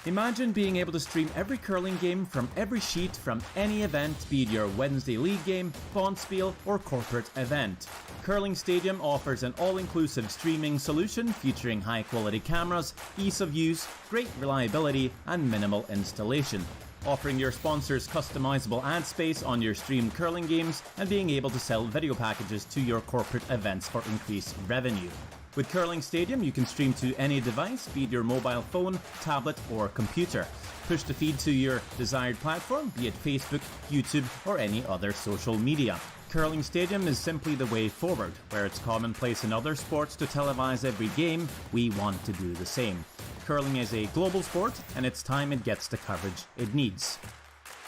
Imagine being able to stream every curling game from every sheet from any event, be it your Wednesday league game, bonspiel, or corporate event. Curling Stadium offers an all-inclusive streaming solution featuring high-quality cameras, ease of use, great reliability, and minimal installation. Offering your sponsors customizable ad space on your streamed curling games and being able to sell video packages to your corporate events for increased revenue. With Curling Stadium, you can stream to any device, be it your mobile phone, tablet, or computer. Push the feed to your desired platform, be it Facebook, YouTube, or any other social media. Curling Stadium is simply the way forward. Where it's commonplace in other sports to televise every game, we want to do the same. Curling is a global sport, and it's time it gets the coverage it needs.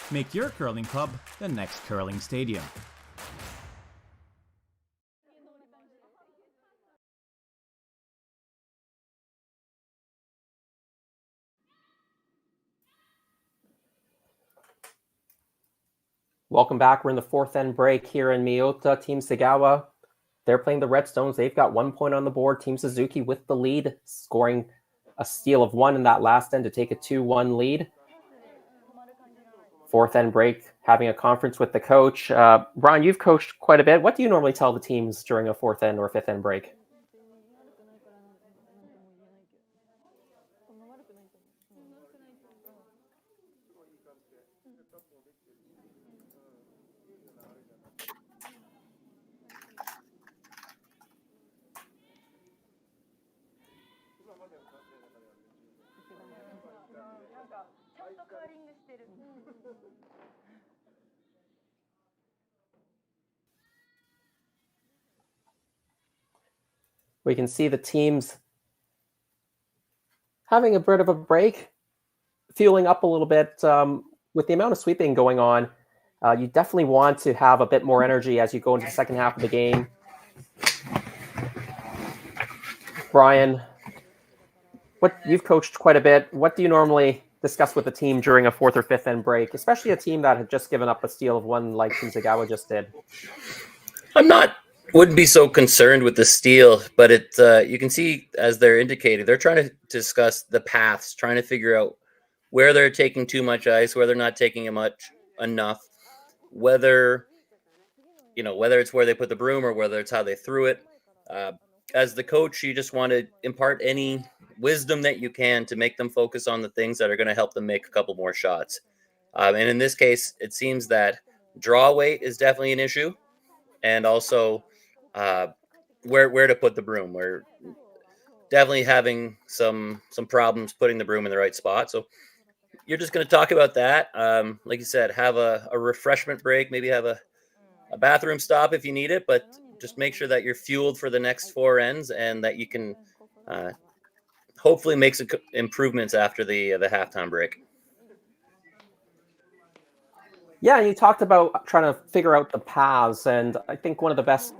Make your curling club the next Curling Stadium. Welcome back. We're in the 4th end break here in Miyota. Team Segawa they're playing the Redstones. They've got 1 point on the board. Team Suzuki with the lead, scoring a steal of 1 in that last end to take a 2-1 lead. Fourth end break, having a conference with the coach. Brian, you've coached quite a bit. What do you normally tell the teams during a fourth end or fifth end break? We can see the teams having a bit of a break, fueling up a little bit. With the amount of sweeping going on, you definitely want to have a bit more energy as you go into the second half of the game. Brian, you've coached quite a bit. What do you normally discuss with the team during a fourth or fifth end break, especially a team that had just given up a steal of 1 like Team Segawa just did? Wouldn't be so concerned with the steal, but you can see, as they're indicating, they're trying to discuss the paths, trying to figure out where they're taking too much ice, where they're not taking enough, whether it's where they put the broom or whether it's how they threw it. As the coach, you just want to impart any wisdom that you can to make them focus on the things that are going to help them make a couple more shots. And in this case, it seems that draw weight is definitely an issue, and also where to put the broom. We're definitely having some problems putting the broom in the right spot. So you're just going to talk about that. Like you said, have a refreshment break, maybe have a bathroom stop if you need it, but just make sure that you're fueled for the next 4 ends and that you can hopefully make some improvements after the halftime break. Yeah, you talked about trying to figure out the paths, and I think one of the best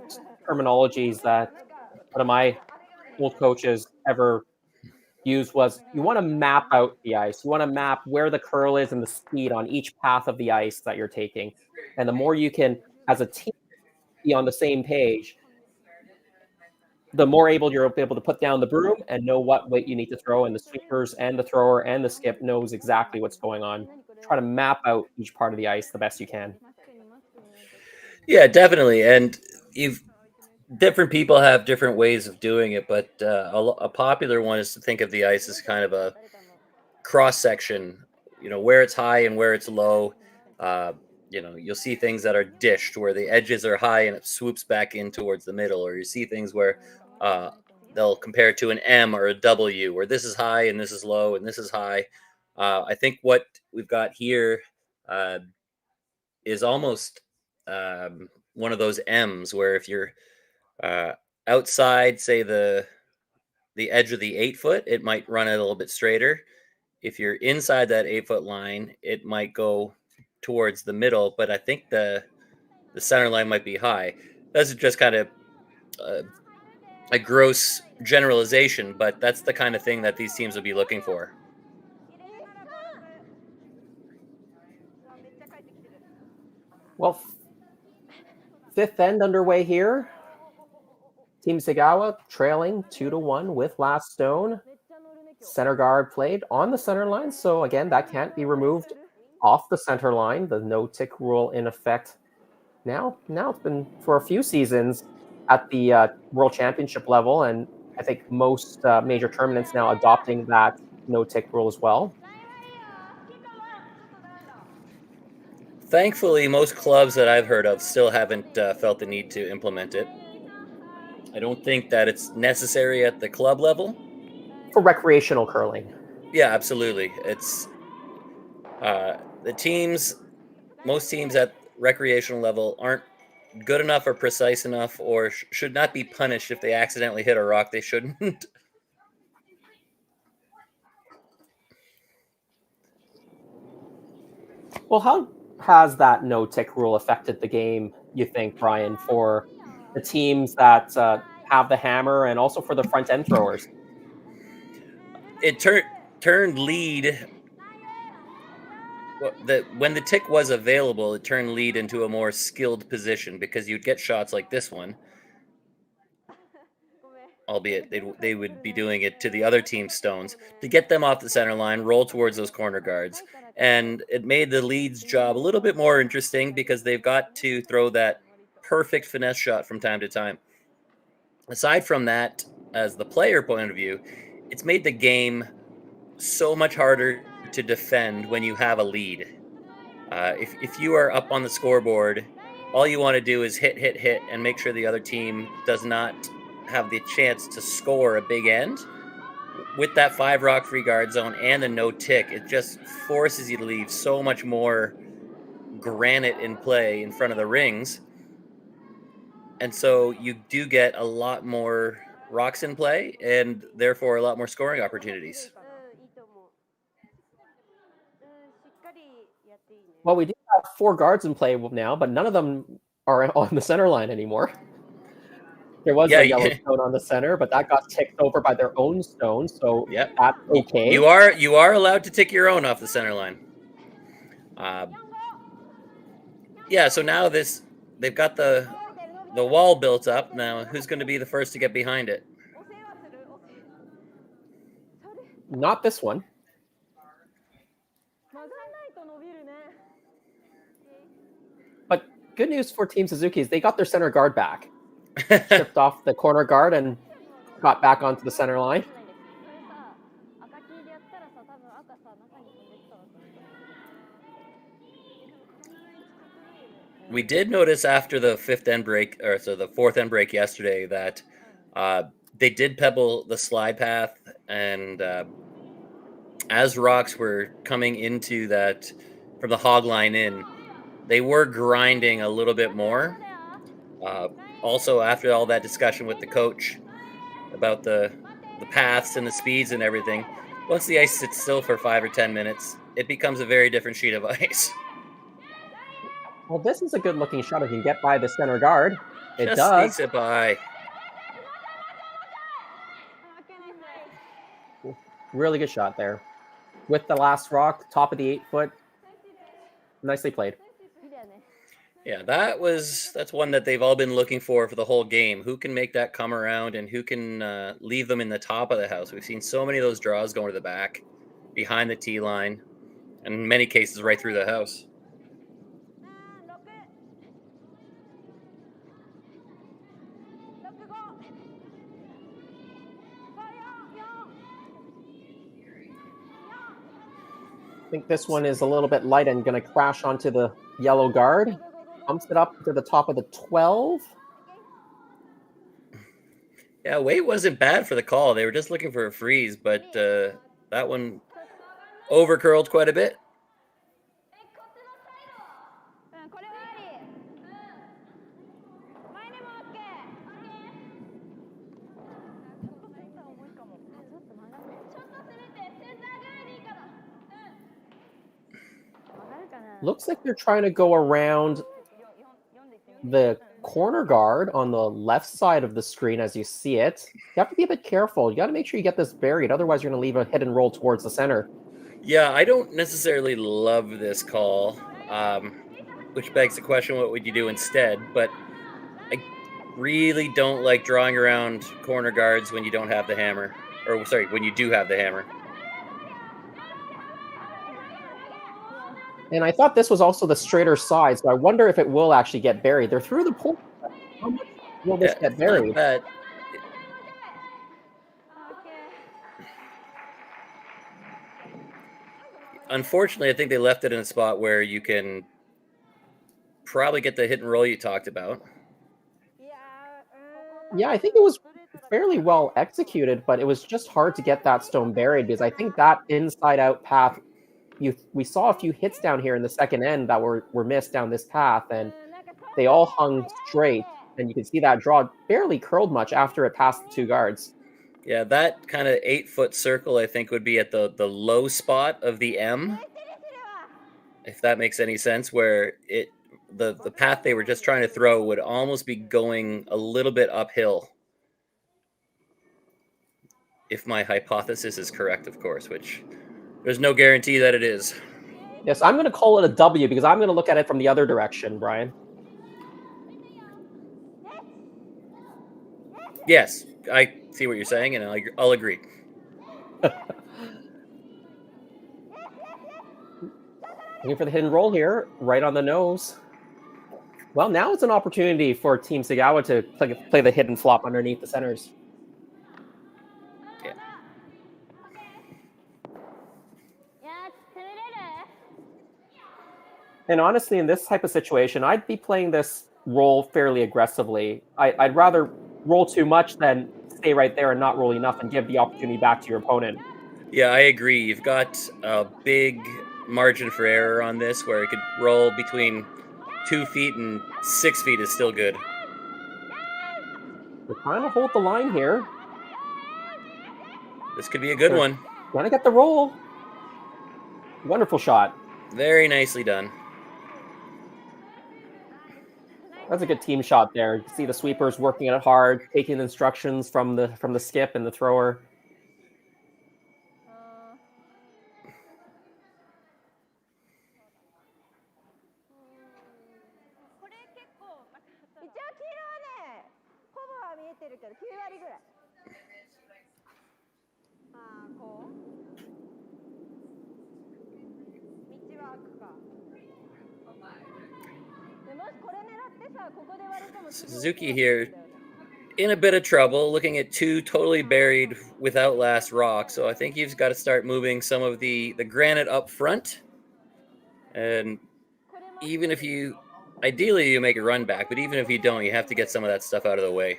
terminologies that one of my old coaches ever used was you want to map out the ice. You want to map where the curl is and the speed on each path of the ice that you're taking. And the more you can, as a team, be on the same page, the more you're able to put down the broom and know what weight you need to throw, and the sweepers and the thrower and the skip knows exactly what's going on. Try to map out each part of the ice the best you can. Yeah, definitely. And different people have different ways of doing it, but a popular one is to think of the ice as kind of a cross section, where it's high and where it's low. You'll see things that are dished where the edges are high and it swoops back in towards the middle, or you see things where they'll compare it to an M or a W, where this is high and this is low and this is high. I think what we've got here is almost one of those M's, where if you're outside, say the edge of the 8-foot, it might run it a little bit straighter. If you're inside that 8-foot line, it might go towards the middle, but I think the center line might be high. That's just kind of a gross generalization, but that's the kind of thing that these teams will be looking for. Well, fifth end underway here. Team Segawa trailing 2-1 with last stone. Center guard played on the center line, so again, that can't be removed off the center line. The no-tick rule in effect now. It's been for a few seasons at the World Championship level, and I think most major tournaments now adopting that no-tick rule as well. Thankfully, most clubs that I've heard of still haven't felt the need to implement it. I don't think that it's necessary at the club level. For recreational curling. Yeah, absolutely. It's most teams at recreational level aren't good enough or precise enough, or should not be punished if they accidentally hit a rock they shouldn't. Well, how has that no-tick rule affected the game, you think, Brian, for the teams that have the hammer and also for the front-end throwers? It turned lead. When the tick was available, it turned lead into a more skilled position, because you'd get shots like this one albeit they would be doing it to the other team's stones, to get them off the center line, roll towards those corner guards. And it made the lead's job a little bit more interesting because they've got to throw that perfect finesse shot from time to time. Aside from that, as the player point of view, it's made the game so much harder to defend when you have a lead. If you are up on the scoreboard, all you want to do is hit, and make sure the other team does not have the chance to score a big end. With that 5 rock free guard zone and the no tick, it just forces you to leave so much more granite in play in front of the rings. And so you do get a lot more rocks in play and therefore a lot more scoring opportunities. Well, we do have 4 guards in play now, but none of them are on the center line anymore. There was a yellow stone on the center, but that got ticked over by their own stone, so that's okay. You are allowed to tick your own off the center line. So now they've got the wall built up. Now, who's going to be the first to get behind it? Not this one. But good news for Team Suzuki is they got their center guard back. Stripped off the corner guard and got back onto the center line. We did notice after the fourth end break yesterday that they did pebble the slide path, and as rocks were coming into that from the hog line in, they were grinding a little bit more. Also, after all that discussion with the coach about the paths and the speeds and everything, once the ice sits still for 5 or 10 minutes, it becomes a very different sheet of ice. Well, this is a good-looking shot if you can get by the center guard. It Just does. sneaks it by. Really good shot there. With the last rock, top of the 8-foot. Nicely played. Yeah, that's one that they've all been looking for the whole game. Who can make that come around and who can leave them in the top of the house? We've seen so many of those draws going to the back, behind the tee line, and in many cases right through the house. I think this one is a little bit light and going to crash onto the yellow guard. Pumps it up to the top of the 12. Yeah, weight wasn't bad for the call. They were just looking for a freeze, but that one over-curled quite a bit. Looks like they're trying to go around the corner guard on the left side of the screen as you see it. You have to be a bit careful. You got to make sure you get this buried. Otherwise, you're going to leave a hit and roll towards the center. Yeah, I don't necessarily love this call, which begs the question, what would you do instead? But I really don't like drawing around corner guards when you don't have the hammer. Or, sorry, when you do have the hammer. And I thought this was also the straighter side, so I wonder if it will actually get buried. They're through the pool. How much will this get buried? Unfortunately, I think they left it in a spot where you can probably get the hit and roll you talked about. Yeah, I think it was fairly well executed, but it was just hard to get that stone buried because I think that inside-out path, we saw a few hits down here in the second end that were missed down this path, and they all hung straight, and you can see that draw barely curled much after it passed the 2 guards. Yeah, that kind of 8-foot circle, I think, would be at the low spot of the M, if that makes any sense, where the path they were just trying to throw would almost be going a little bit uphill. If my hypothesis is correct, of course, which there's no guarantee that it is. Yes, I'm going to call it a W because I'm going to look at it from the other direction, Brian. Yes, I see what you're saying, and I'll agree. Looking for the hidden roll here, right on the nose. Well, now it's an opportunity for Team Segawa to play the hidden flop underneath the centers. Yeah. And honestly, in this type of situation, I'd be playing this roll fairly aggressively. I'd rather roll too much than stay right there and not roll enough and give the opportunity back to your opponent. Yeah, I agree. You've got a big margin for error on this, where it could roll between 2 feet and 6 feet is still good. We're trying to hold the line here. This could be a good one. Gonna get the roll. Wonderful shot. Very nicely done. That's a good team shot there. You see the sweepers working it hard, taking instructions from the skip and the thrower. Suzuki here in a bit of trouble, looking at 2 totally buried without last rock. So I think you've got to start moving some of the granite up front. And even if ideally you make a run back, but even if you don't, you have to get some of that stuff out of the way.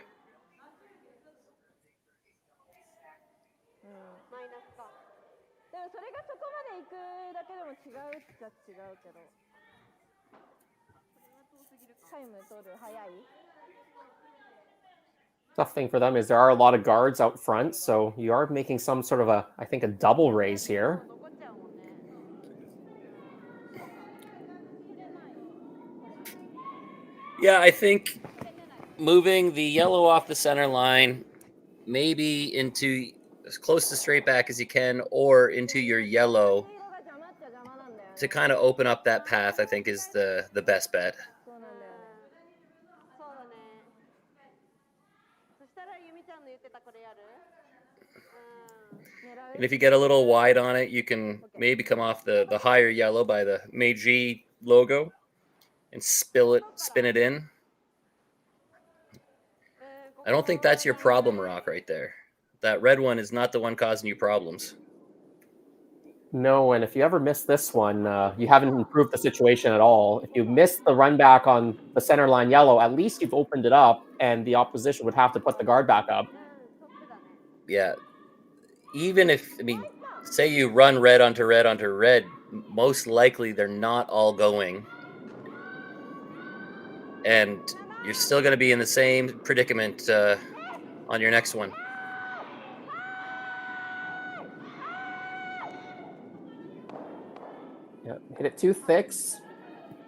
Tough thing for them is there are a lot of guards out front, so you are making some sort of I think a double raise here. Yeah, I think moving the yellow off the center line, maybe into as close to straight back as you can, or into your yellow to kind of open up that path, I think is the best bet. And if you get a little wide on it, you can maybe come off the higher yellow by the Meiji logo and spin it in. I don't think that's your problem rock right there. That red one is not the one causing you problems. No, and if you ever miss this one, you haven't improved the situation at all. If you miss the run back on the center line yellow, at least you've opened it up, and the opposition would have to put the guard back up. Yeah. Even if, say you run red onto red onto red, most likely they're not all going. And you're still going to be in the same predicament on your next one. Yeah, hit it 2 thicks.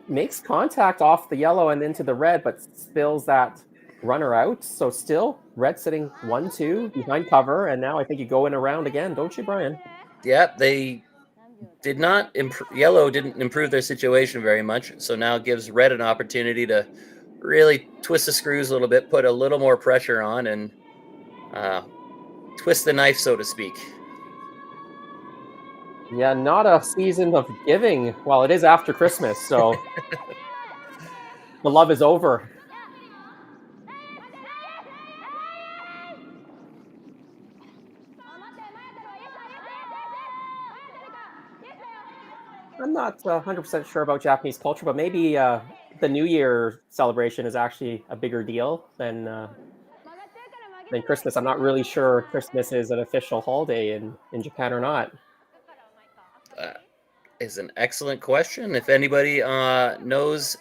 Makes contact off the yellow and into the red, but spills that runner out. So still, red sitting 1-2 behind cover, and now I think you go in a round again, don't you, Brian? Yeah, they did not. Yellow didn't improve their situation very much, so now it gives red an opportunity to really twist the screws a little bit, put a little more pressure on, and twist the knife, so to speak. Yeah, not a season of giving. Well, it is after Christmas, so the love is over. I'm not 100% sure about Japanese culture, but maybe the New Year celebration is actually a bigger deal than Christmas. I'm not really sure Christmas is an official holiday in Japan or not. Is an excellent question. If anybody knows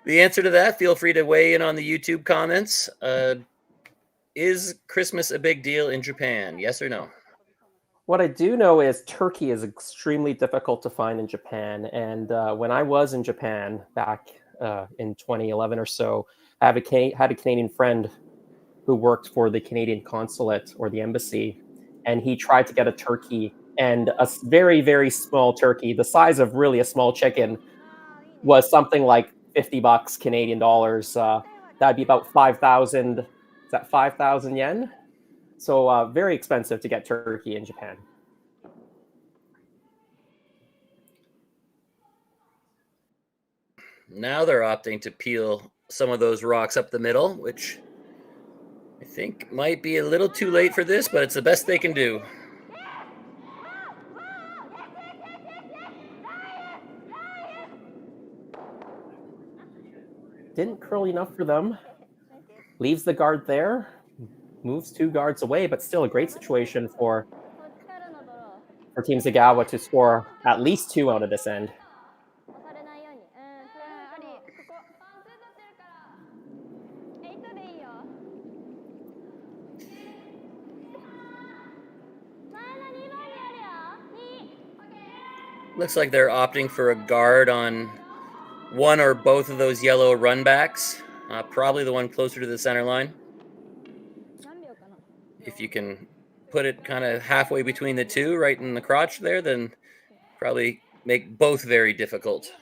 the answer to that, feel free to weigh in on the YouTube comments. Is Christmas a big deal in Japan? Yes or no? What I do know is turkey is extremely difficult to find in Japan. And when I was in Japan back in 2011 or so, I had a Canadian friend who worked for the Canadian consulate or the embassy, and he tried to get a turkey. And a very, very small turkey, the size of really a small chicken, was something like $50 Canadian dollars. That'd be about 5,000 It's at 5,000 yen. So very expensive to get turkey in Japan. Now they're opting to peel some of those rocks up the middle, which I think might be a little too late for this, but it's the best they can do. Didn't curl enough for them. Leaves the guard there. Moves 2 guards away, but still a great situation for Team Segawa to score at least 2 out of this end. Looks like they're opting for a guard on one or both of those yellow runbacks. Probably the one closer to the center line. If you can put it kind of halfway between the two, right in the crotch there, then probably make both very difficult.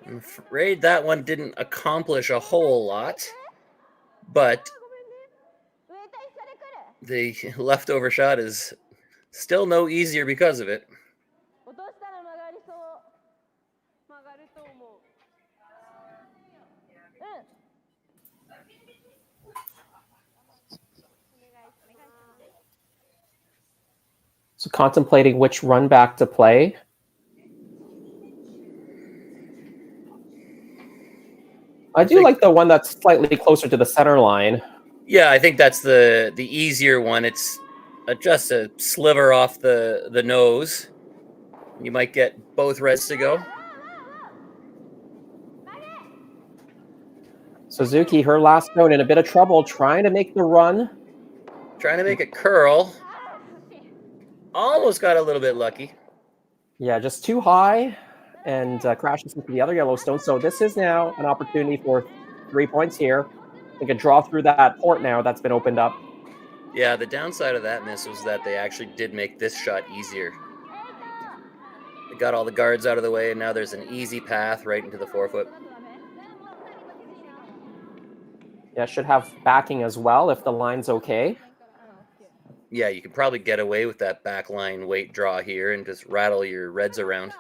I'm afraid that one didn't accomplish a whole lot, but the leftover shot is still no easier because of it. So contemplating which run back to play. I do like the one that's slightly closer to the center line. Yeah, I think that's the easier one. It's just a sliver off the nose. You might get both reds to go. Suzuki, her last note, in a bit of trouble, trying to make the run. Trying to make it curl. Almost got a little bit lucky. Yeah, just too high and crashes into the other Yellowstone. So this is now an opportunity for 3 points here. They can draw through that port now that's been opened up. Yeah, the downside of that miss was that they actually did make this shot easier. They got all the guards out of the way, and now there's an easy path right into the forefoot. Yeah, should have backing as well if the line's okay. Yeah, you could probably get away with that backline weight draw here and just rattle your reds around.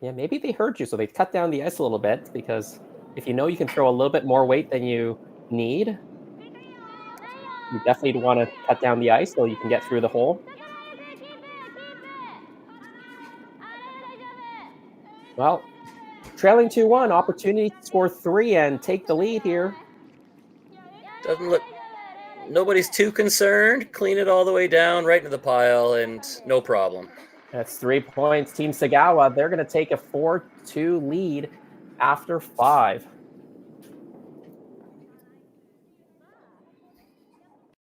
Yeah, maybe they heard you, so they cut down the ice a little bit, because if you know you can throw a little bit more weight than you need, you definitely want to cut down the ice so you can get through the hole. Well, trailing 2-1, opportunity to score 3 and take the lead here. Doesn't look... Nobody's too concerned. Clean it all the way down, right into the pile, and no problem. That's 3 points. Team Segawa, they're going to take a 4-2 lead after 5.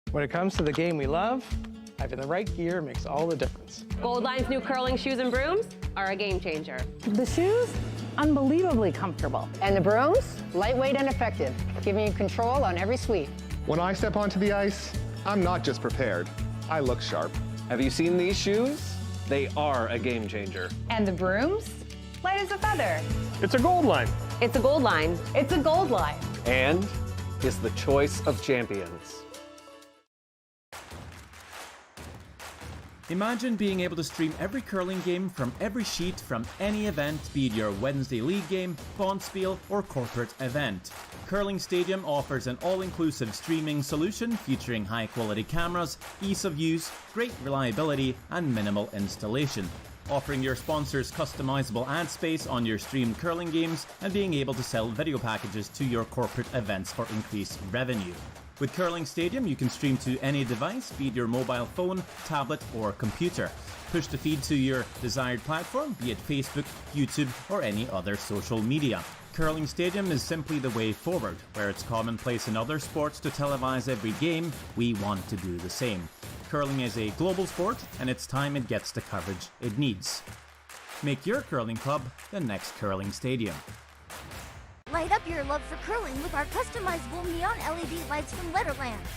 When it comes to the game we love, having the right gear makes all the difference. Gold Line's new curling shoes and brooms are a game changer. The shoes? Unbelievably comfortable. And the brooms? Lightweight and effective, giving you control on every sweep. When I step onto the ice, I'm not just prepared. I look sharp. Have you seen these shoes? They are a game changer. And the brooms? Light as a feather. It's a Gold Line. It's a Gold Line. It's a Gold Line. And is the choice of champions. Imagine being able to stream every curling game from every sheet from any event, be it your Wednesday league game, Bonspiel, or corporate event. Curling Stadium offers an all-inclusive streaming solution featuring high-quality cameras, ease of use, great reliability, and minimal installation. Offering your sponsors customizable ad space on your streamed curling games and being able to sell video packages to your corporate events for increased revenue. With Curling Stadium, you can stream to any device, be it your mobile phone, tablet, or computer. Push the feed to your desired platform, be it Facebook, YouTube, or any other social media. Curling Stadium is simply the way forward. Where it's commonplace in other sports to televise every game, we want to do the same. Curling is a global sport, and it's time it gets the coverage it needs. Make your curling club the next Curling Stadium. Light up your love for curling with our customizable neon LED lights from Letterlands.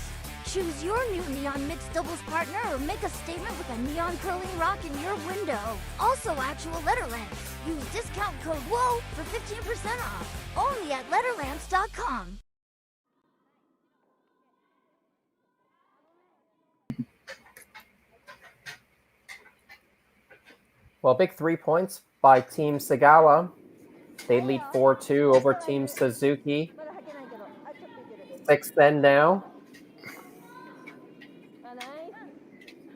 Choose your new neon mixed doubles partner or make a statement with a neon curling rock in your window. Also actual Letterlands. Use discount code WHOA for 15% off. Only at Letterlands.com. Well, big 3 points by Team Segawa. They lead 4-2 over Team Suzuki. 6th end now.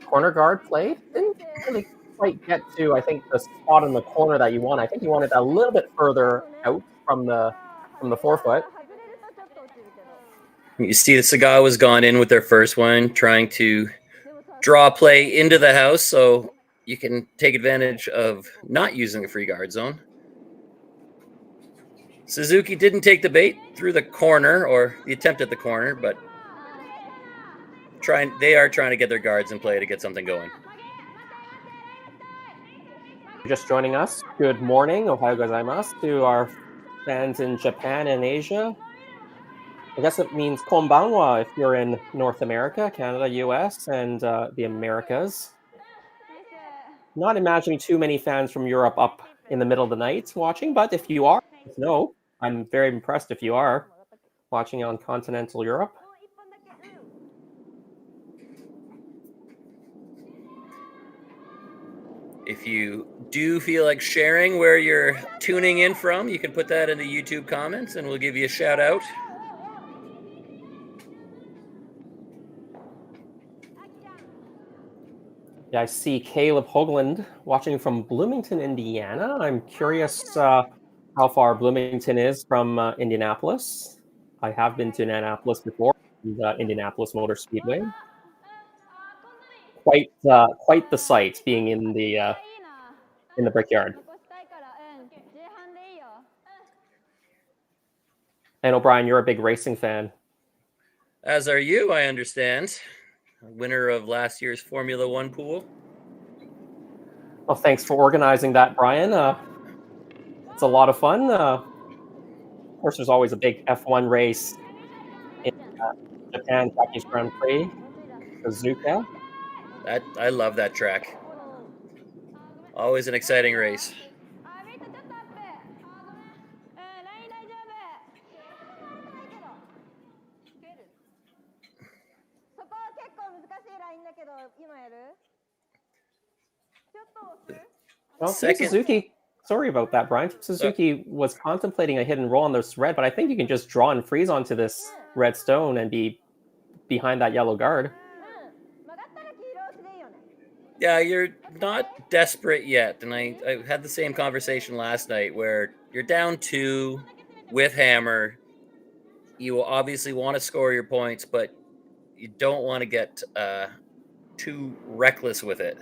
Corner guard played. Didn't really quite get to, I think, the spot in the corner that you want. I think you wanted a little bit further out from the forefoot. You see the Segawa's gone in with their first one, trying to draw play into the house so you can take advantage of not using the free guard zone. Suzuki didn't take the bait through the corner, or the attempt at the corner, but they are trying to get their guards in play to get something going. Just joining us, good morning, ohayo gozaimasu, to our fans in Japan and Asia. I guess it means konbanwa if you're in North America, Canada, US, and the Americas. Not imagining too many fans from Europe up in the middle of the night watching, but if you are, no, I'm very impressed if you are watching on continental Europe. If you do feel like sharing where you're tuning in from, you can put that in the YouTube comments and we'll give you a shout out. Yeah, I see Caleb Hoagland watching from Bloomington, Indiana. I'm curious how far Bloomington is from Indianapolis. I have been to Indianapolis before, Indianapolis Motor Speedway. Quite the sight, being in the brickyard. And O'Brien, you're a big racing fan. As are you, I understand. Winner of last year's Formula One pool. Well, thanks for organizing that, Brian. It's a lot of fun. Of course, there's always a big F1 race in Japan Japanese Grand Prix, Suzuka. I love that track. Always an exciting race. Well, Suzuki, sorry about that, Brian. Suzuki was contemplating a hit and roll on this red, but I think you can just draw and freeze onto this red stone and be behind that yellow guard. Yeah, you're not desperate yet. And I had the same conversation last night where you're down 2 with hammer. You obviously want to score your points, but you don't want to get too reckless with it.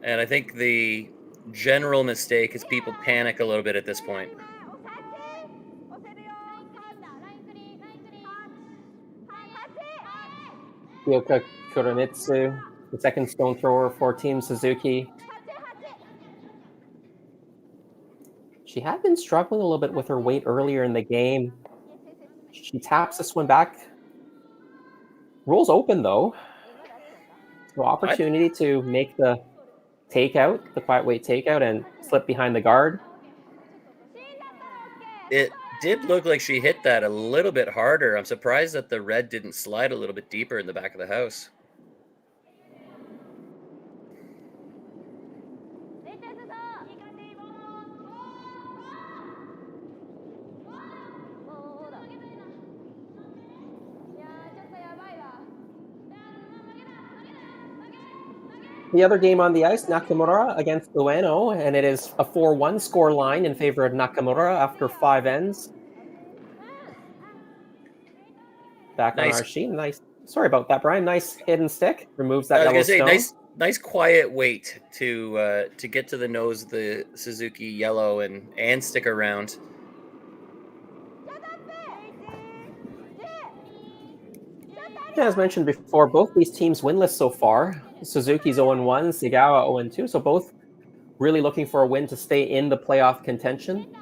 And I think the general mistake is people panic a little bit at this point. Miyota Kuramitsu, the second stone thrower for Team Suzuki. She had been struggling a little bit with her weight earlier in the game. She taps this one back. Rolls open, though. So opportunity to make the takeout, the quiet weight takeout, and slip behind the guard. It did look like she hit that a little bit harder. I'm surprised that the red didn't slide a little bit deeper in the back of the house. The other game on the ice, Nakamura against Ueno, and it is a 4-1 score line in favor of Nakamura after 5 ends. back on Nice. our sheet. Nice. Sorry about that, Brian. Nice hidden stick. Removes that I was yellow gonna say, stone. nice quiet wait to get to the nose of the Suzuki yellow and stick around. Yeah, as mentioned before, both these teams winless so far. Suzuki's 0-1, Segawa 0-2, so both really looking for a win to stay in the playoff contention.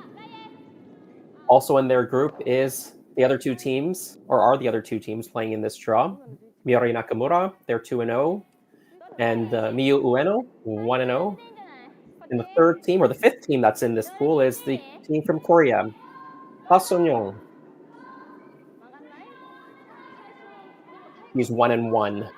Also in their group is the other two teams, or are the other two teams playing in this draw. Miori Nakamura, they're 2-0, and Miyu Ueno, 1-0. And the third team, or the fifth team that's in this pool, is the team from Korea, Pasonyong. He's 1-1.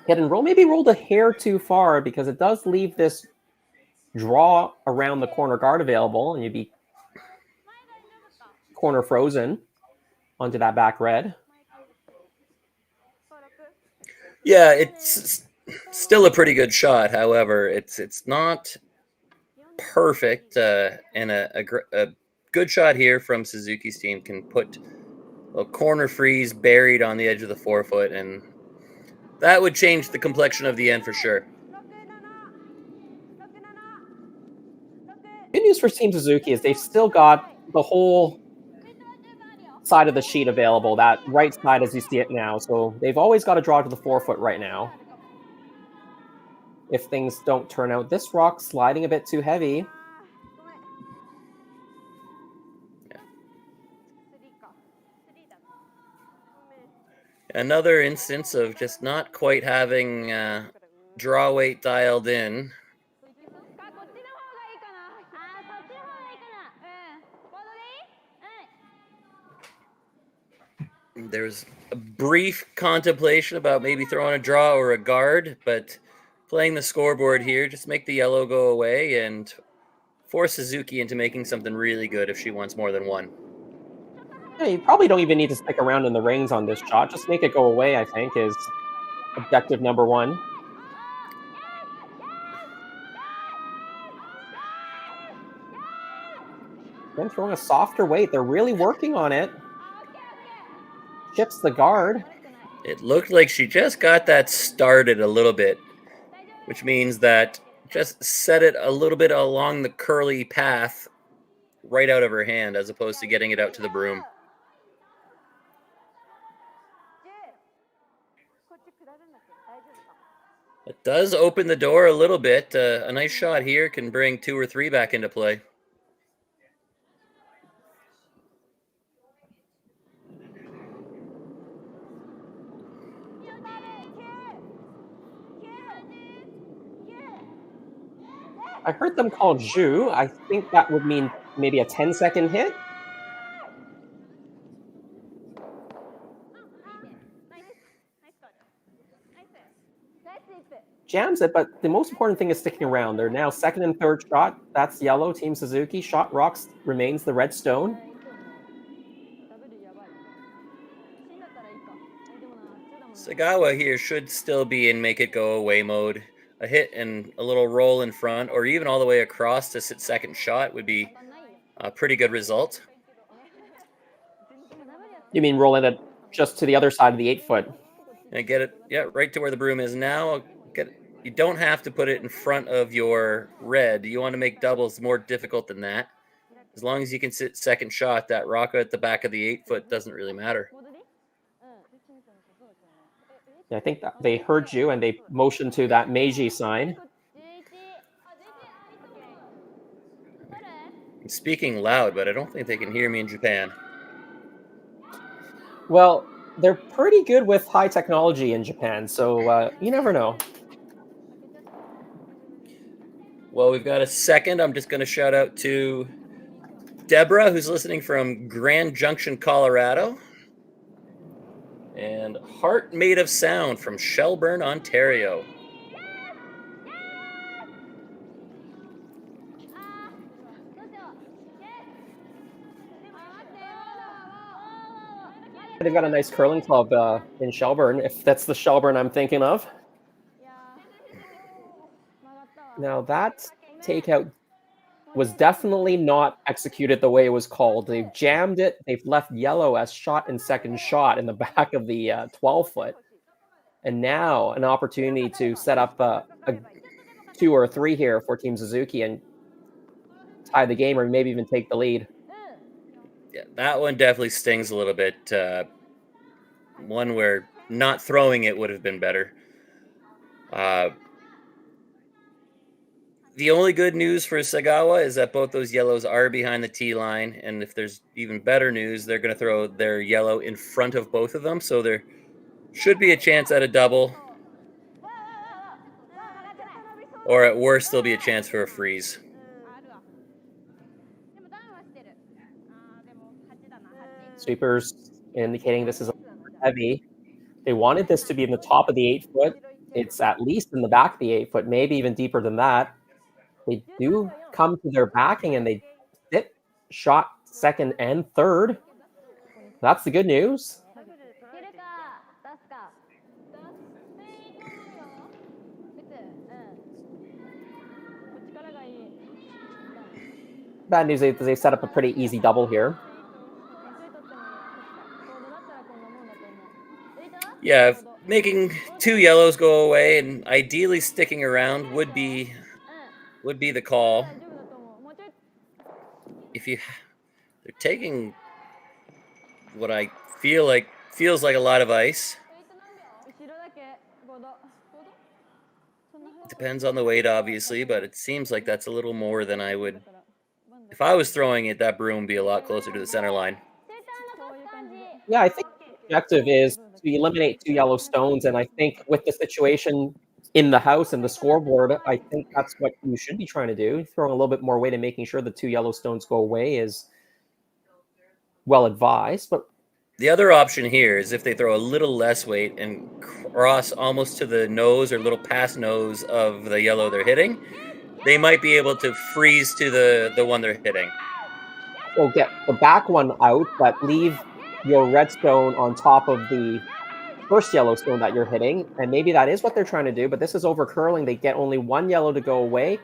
Hit and roll. Maybe rolled a hair too far because it does leave this draw around the corner guard available, and you'd be corner frozen onto that back red. Yeah, it's still a pretty good shot. However, it's not perfect, and a good shot here from Suzuki's team can put a corner freeze buried on the edge of the forefoot, and that would change the complexion of the end for sure. Good news for Team Suzuki is they've still got the whole side of the sheet available, that right side as you see it now. So they've always got to draw to the forefoot right now. If things don't turn out, this rock sliding a bit too heavy. Another instance of just not quite having draw weight dialed in. There's a brief contemplation about maybe throwing a draw or a guard, but playing the scoreboard here, just make the yellow go away and force Suzuki into making something really good if she wants more than one. Yeah, you probably don't even need to stick around in the rings on this shot. Just make it go away, I think, is objective number one. Then throwing a softer weight. They're really working on it. Chips the guard. It looked like she just got that started a little bit, which means that just set it a little bit along the curly path right out of her hand as opposed to getting it out to the broom. It does open the door a little bit. A nice shot here can bring 2 or 3 back into play. I heard them call Zhu. I think that would mean maybe a 10-second hit. Jams it, but the most important thing is sticking around. They're now second and third shot. That's yellow, Team Suzuki. Shot rocks remains the red stone. Segawa here should still be in make it go away mode. A hit and a little roll in front, or even all the way across to sit second shot would be a pretty good result. You mean rolling it just to the other side of the 8-foot? And get it, yeah, right to where the broom is now. You don't have to put it in front of your red. You want to make doubles more difficult than that. As long as you can sit second shot, that rock at the back of the 8-foot doesn't really matter. Yeah, I think that they heard you and they motioned to that Meiji sign. I'm speaking loud, but I don't think they can hear me in Japan. Well, they're pretty good with high technology in Japan, so you never know. Well, we've got a second. I'm just going to shout out to Deborah, who's listening from Grand Junction, Colorado. And Heart Made of Sound from Shelburne, Ontario. They've got a nice curling club in Shelburne, if that's the Shelburne I'm thinking of. Now that takeout was definitely not executed the way it was called. They've jammed it. They've left yellow as shot and second shot in the back of the 12-foot. And now an opportunity to set up a 2 or 3 here for Team Suzuki and tie the game or maybe even take the lead. Yeah, that one definitely stings a little bit. One where not throwing it would have been better. The only good news for Segawa is that both those yellows are behind the tee line, and if there's even better news, they're going to throw their yellow in front of both of them, so there should be a chance at a double, or at worst, there'll be a chance for a freeze. Sweepers indicating this is a heavy. They wanted this to be in the top of the 8-foot. It's at least in the back of the 8-foot, maybe even deeper than that. They do come to their backing and they hit shot second and third. That's the good news. Bad news is they set up a pretty easy double here. Yeah, making 2 yellows go away and ideally sticking around would be the call. If they're taking what I feels like a lot of ice. Depends on the weight, obviously, but it seems like that's a little more than I would. If I was throwing it, that broom would be a lot closer to the center line. Yeah, I think the objective is to eliminate 2 yellow stones, and I think with the situation in the house and the scoreboard, I think that's what you should be trying to do. Throwing a little bit more weight and making sure the 2 yellow stones go away is well advised. But the other option here is if they throw a little less weight and cross almost to the nose or little past nose of the yellow they're hitting, they might be able to freeze to the one they're hitting. So get the back one out, but leave your red stone on top of the first yellow stone that you're hitting. And maybe that is what they're trying to do, but this is over curling. They get only 1 yellow to go away.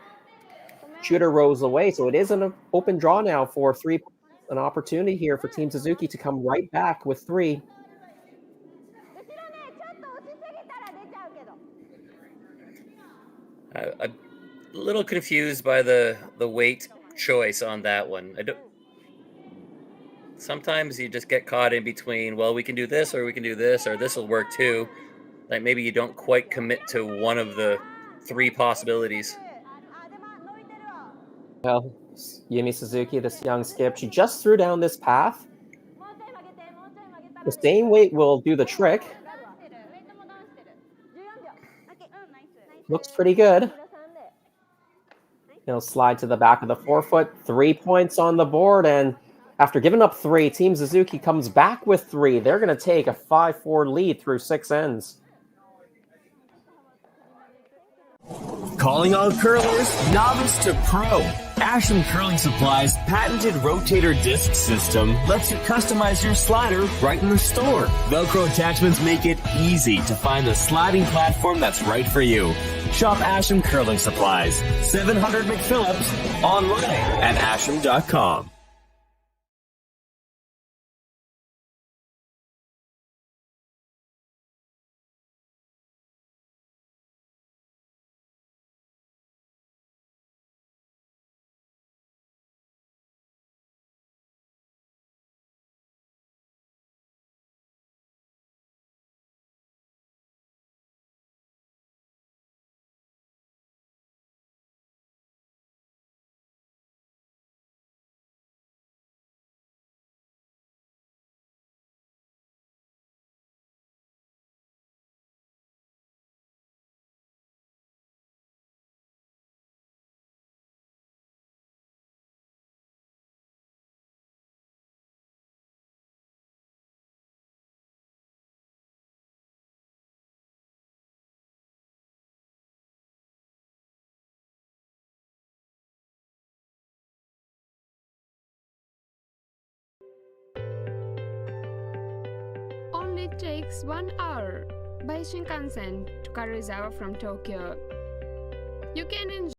Shooter rows away. So it is an open draw now for 3. An opportunity here for Team Suzuki to come right back with 3. I'm a little confused by the weight choice on that one. Sometimes you just get caught in between, well, we can do this or we can do this or this will work too. Like maybe you don't quite commit to one of the 3 possibilities. Well, Yumi Suzuki, this young skip, she just threw down this path. The same weight will do the trick. Looks pretty good. He'll slide to the back of the 4-foot. 3 points on the board, and after giving up 3, Team Suzuki comes back with 3. They're going to take a 5-4 lead through 6 ends. Calling all curlers, novice to pro. Asham Curling Supply's patented rotator disc system lets you customize your slider right in the store. Velcro attachments make it easy to find the sliding platform that's right for you. Shop Asham Curling Supplies, 700 McPhillips, online at asham.com. only takes 1 hour by Shinkansen to Karuizawa from Tokyo. You can enjoy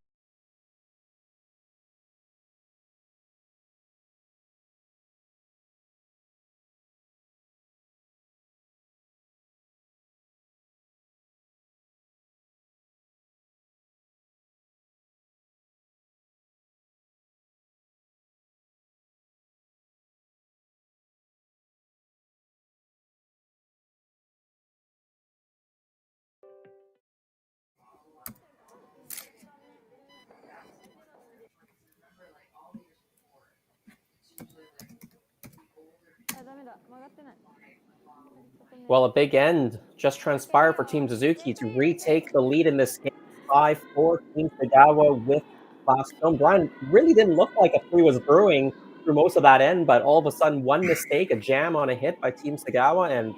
Well, a big end just transpired for Team Suzuki to retake the lead in this game. 5-4, Team Segawa with last stone. Brian, really didn't look like a 3 was brewing through most of that end, but all of a sudden, one mistake, a jam on a hit by Team Segawa, and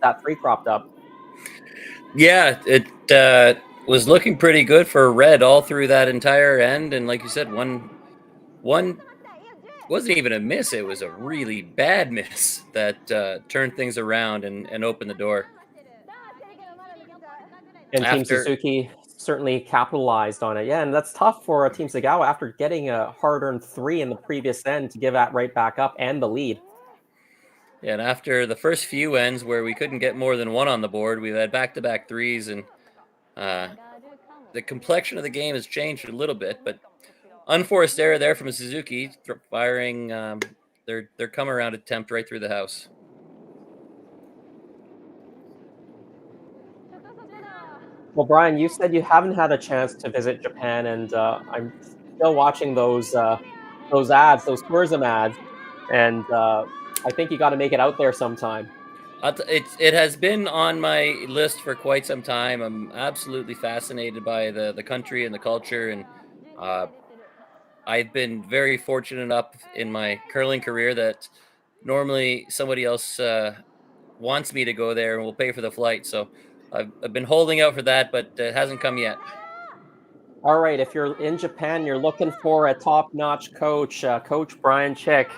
that 3 cropped up. Yeah, it was looking pretty good for red all through that entire end, and like you said, one wasn't even a miss. It was a really bad miss that turned things around and opened the door. And Team Suzuki certainly capitalized on it. Yeah, and that's tough for Team Segawa after getting a hard-earned 3 in the previous end to give that right back up and the lead. Yeah, and after the first few ends where we couldn't get more than 1 on the board, we've had back-to-back 3s, and the complexion of the game has changed a little bit, but unforced error there from Suzuki, firing their come-around attempt right through the house. Well, Brian, you said you haven't had a chance to visit Japan, and I'm still watching those ads, those tourism ads, and I think you got to make it out there sometime. It has been on my list for quite some time. I'm absolutely fascinated by the country and the culture, and I've been very fortunate enough in my curling career that normally somebody else wants me to go there and will pay for the flight. So I've been holding out for that, but it hasn't come yet. All right, if you're in Japan, you're looking for a top-notch coach. Coach Brian Chick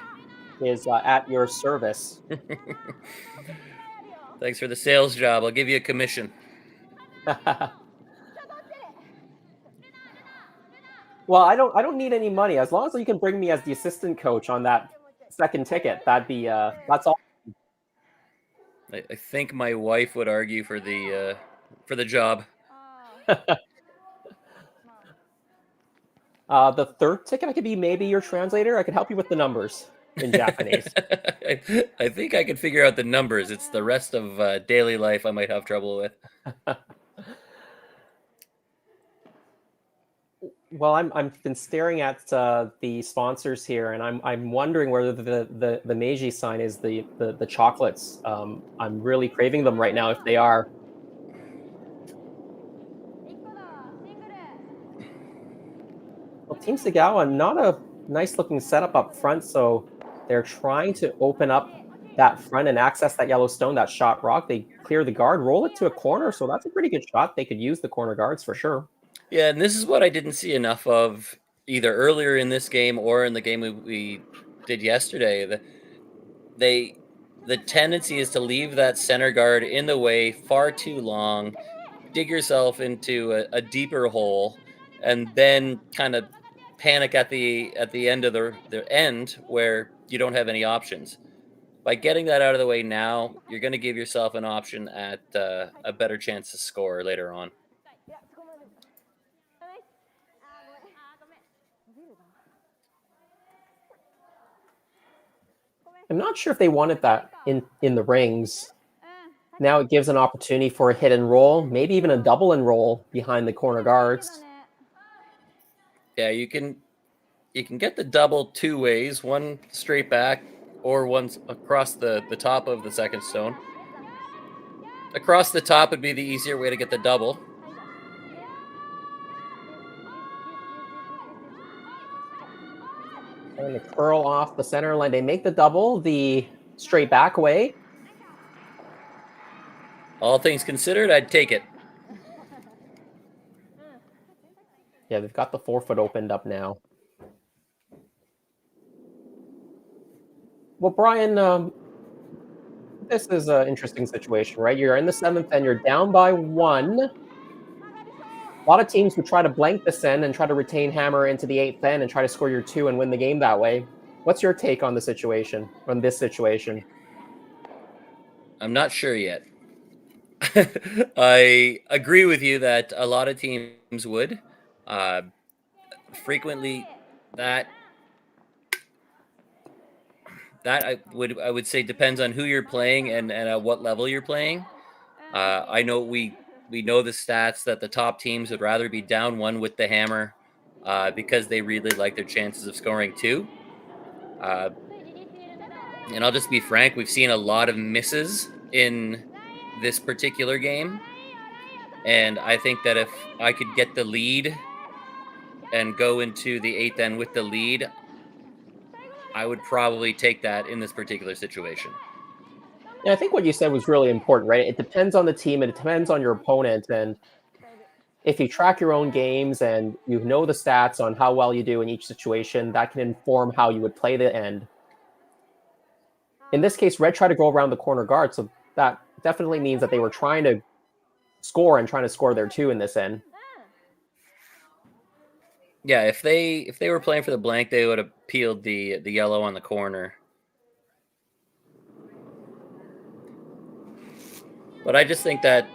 is at your service. Thanks for the sales job. I'll give you a commission. Well, I don't need any money as long as you can bring me as the assistant coach on that second ticket. That'd be that's all. I think my wife would argue for the job. The third ticket, I could be maybe your translator. I could help you with the numbers in Japanese. I think I can figure out the numbers. It's the rest of daily life I might have trouble with. Well, I've been staring at the sponsors here, and I'm wondering whether the Meiji sign is the chocolates. I'm really craving them right now if they are. Well, Team Segawa, not a nice looking setup up front, so they're trying to open up that front and access that yellow stone, that shot rock. They clear the guard, roll it to a corner, so that's a pretty good shot. They could use the corner guards for sure. Yeah, and this is what I didn't see enough of either earlier in this game or in the game we did yesterday. The tendency is to leave that center guard in the way far too long, dig yourself into a deeper hole, and then kind of panic at the end of the end where you don't have any options. By getting that out of the way now, you're going to give yourself an option at a better chance to score later on. I'm not sure if they wanted that in the rings. Now it gives an opportunity for a hit and roll, maybe even a double and roll behind the corner guards. Yeah, you can get the double 2 ways, one straight back or one across the top of the second stone. Across the top would be the easier way to get the double. And the curl off the center line. They make the double the straight back way. All things considered, I'd take it. Yeah, they've got the 4-foot opened up now. Well, Brian, this is an interesting situation, right? You're in the 7th and you're down by 1. A lot of teams would try to blank this end and try to retain hammer into the 8th end and try to score your 2 and win the game that way. What's your take on the situation, on this situation? I'm not sure yet. I agree with you that a lot of teams would. Frequently, that I would say depends on who you're playing and at what level you're playing. I know we know the stats that the top teams would rather be down 1 with the hammer because they really like their chances of scoring 2. And I'll just be frank, we've seen a lot of misses in this particular game. And I think that if I could get the lead and go into the 8th end with the lead, I would probably take that in this particular situation. Yeah, I think what you said was really important, right? It depends on the team, and it depends on your opponent. And if you track your own games and you know the stats on how well you do in each situation, that can inform how you would play the end. In this case, Red tried to go around the corner guard, so that definitely means that they were trying to score and trying to score their 2 in this end. Yeah, if they were playing for the blank, they would have peeled the yellow on the corner. But I just think that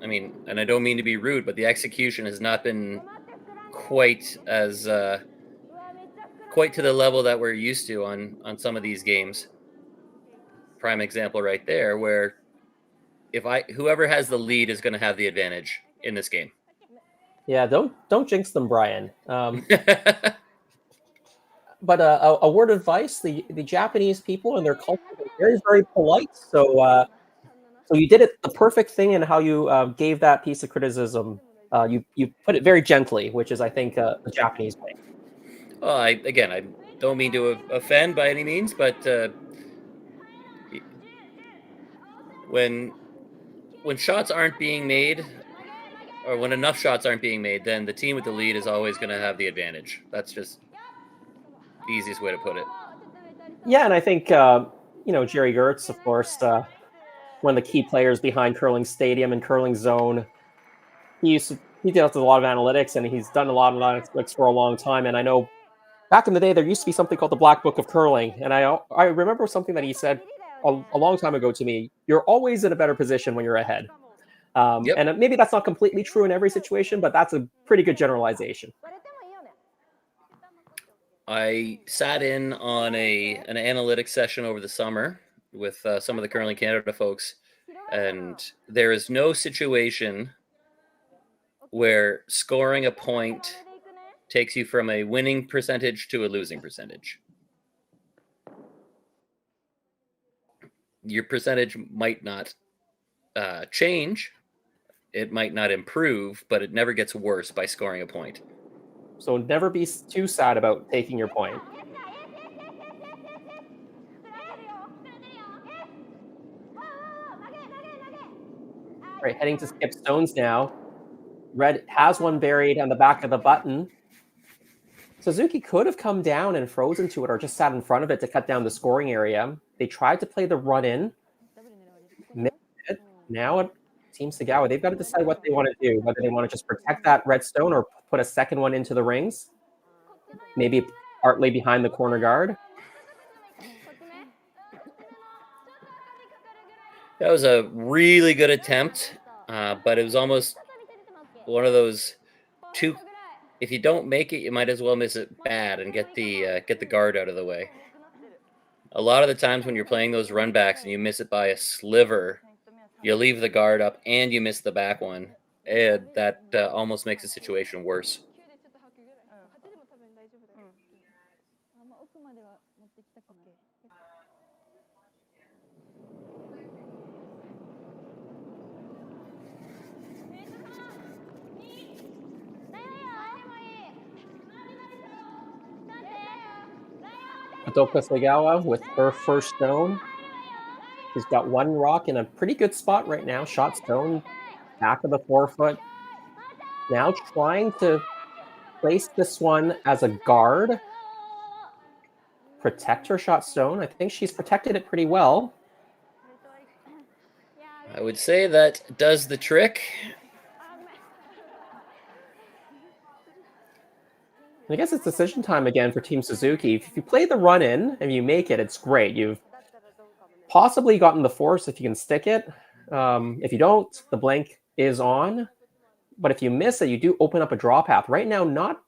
and I don't mean to be rude, but the execution has not been quite as quite to the level that we're used to on some of these games. Prime example right there, where whoever has the lead is going to have the advantage in this game. Yeah, don't jinx them, Brian. But a word of advice: the Japanese people and their culture are very, very polite. So you did it the perfect thing in how you gave that piece of criticism. You put it very gently, which is, I think, the Japanese way. Well, I don't mean to offend by any means, but when shots aren't being made, or when enough shots aren't being made, then the team with the lead is always going to have the advantage. That's just the easiest way to put it. Yeah, and I think Jerry Gertz, of course, one of the key players behind Curling Stadium and Curling Zone. He deals with a lot of analytics, and he's done a lot of analytics for a long time. And I know back in the day, there used to be something called the Black Book of Curling. And I remember something that he said a long time ago to me: you're always in a better position when you're ahead. And maybe that's not completely true in every situation, but that's a pretty good generalization. I sat in on an analytics session over the summer with some of the Curling Canada folks, and there is no situation where scoring a point takes you from a winning percentage to a losing percentage. Your percentage might not change, it might not improve, but it never gets worse by scoring a point. So never be too sad about taking your point. Right, heading to skip stones now. Red has one buried on the back of the button. Suzuki could have come down and frozen to it, or just sat in front of it to cut down the scoring area. They tried to play the run-in. Now Team Segawa, they've got to decide what they want to do, whether they want to just protect that red stone or put a second one into the rings. Maybe partly behind the corner guard. That was a really good attempt, but it was almost one of those two. If you don't make it, you might as well miss it bad and get the guard out of the way. A lot of the times when you're playing those run backs and you miss it by a sliver, you leave the guard up and you miss the back one, and that almost makes the situation worse. Kotoka Segawa with her first stone. She's got one rock in a pretty good spot right now. Shot stone, back of the forefoot. Now trying to place this one as a guard. protect her shot stone. I think she's protected it pretty well. I would say that does the trick. I guess it's decision time again for Team Suzuki. If you play the run in and you make it, it's great. You've possibly gotten the force if you can stick it. If you don't, the blank is on. But if you miss it, you do open up a draw path. Right now, not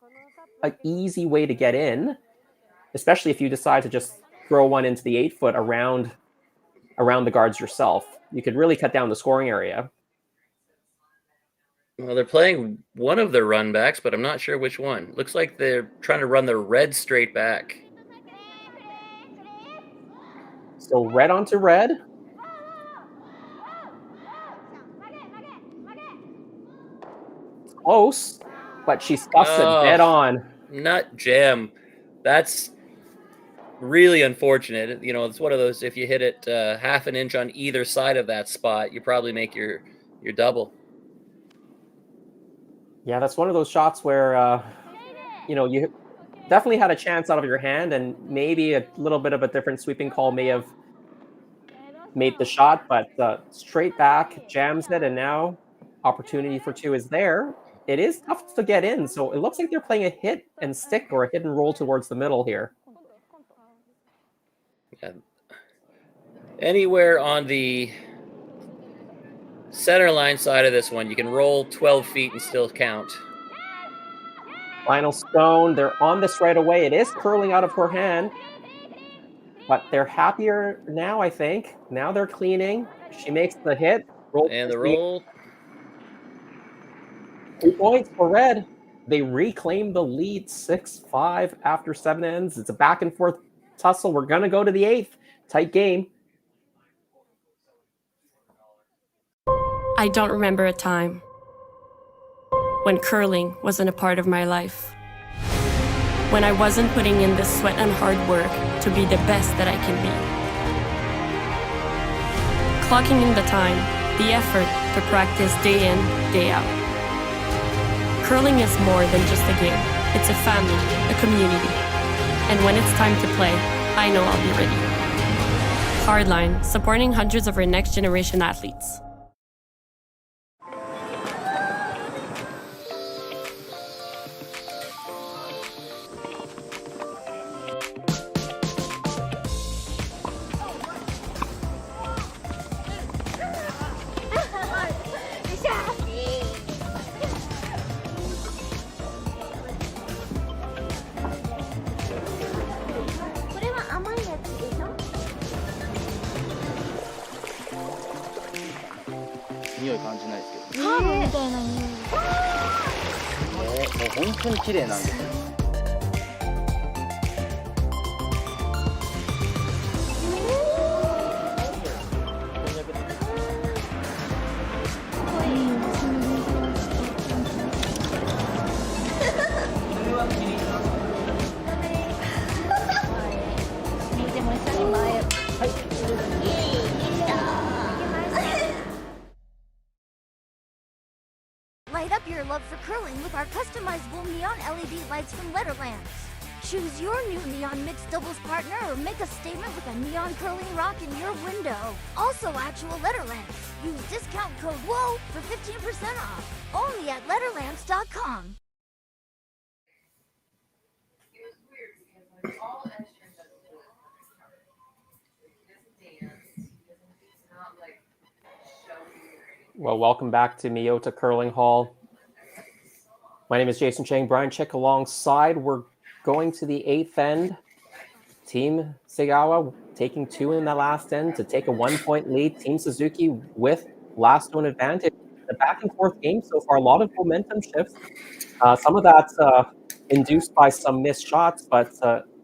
an easy way to get in, especially if you decide to just throw one into the 8-foot around the guards yourself. You could really cut down the scoring area. Well, they're playing one of their run backs, but I'm not sure which one. Looks like they're trying to run the red straight back. So red onto red. It's close, but she stuffs it dead on. Nut jam. That's really unfortunate. You know, it's one of those, if you hit it half an inch on either side of that spot, you probably make your double. Yeah, that's one of those shots where, you definitely had a chance out of your hand, and maybe a little bit of a different sweeping call may have made the shot, but straight back, jams it, and now opportunity for two is there. It is tough to get in, so it looks like they're playing a hit and stick or a hit and roll towards the middle here. Yeah. Anywhere on the center line side of this one, you can roll 12 feet and still count. Final stone. They're on this right away. It is curling out of her hand, but they're happier now, I think. Now they're cleaning. She makes the hit. And the roll. 2 points for red. They reclaim the lead 6-5 after 7 ends. It's a back and forth tussle. We're going to go to the 8th. Tight game. I don't remember a time when curling wasn't a part of my life. When I wasn't putting in the sweat and hard work to be the best that I can be. Clocking in the time, the effort to practice day in, day out. Curling is more than just a game. It's a family, a community. And when it's time to play, I know I'll be ready. Hardline, supporting hundreds of our next generation athletes. Light up your love for curling with our customizable neon LED lights from Letterlands. Choose your new neon mixed doubles partner or make a statement with a neon curling rock in your window. Also actual Letterlands. Use discount code WHOA for 15% off. Only at Letterlands.com. Well, welcome back to Miyota Curling Hall. My name is Jason Chang. Brian Chick alongside. We're going to the 8th end. Team Segawa taking 2 in the last end to take a 1-point lead. Team Suzuki with last one advantage. A back and forth game so far. A lot of momentum shifts. Some of that's induced by some missed shots, but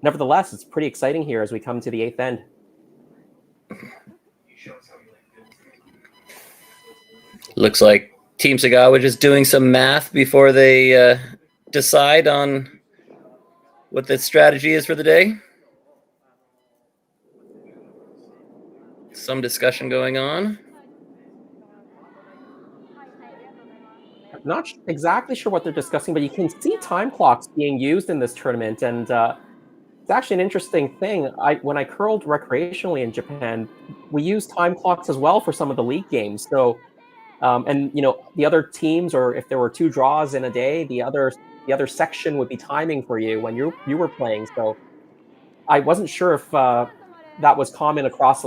nevertheless, it's pretty exciting here as we come to the 8th end. Looks like Team Segawa just doing some math before they decide on what the strategy is for the day. Some discussion going on. Not exactly sure what they're discussing, but you can see time clocks being used in this tournament. And It's actually an interesting thing. When I curled recreationally in Japan, we used time clocks as well for some of the league games. So, and the other teams, or if there were 2 draws in a day, the other section would be timing for you when you were playing. So I wasn't sure if that was common across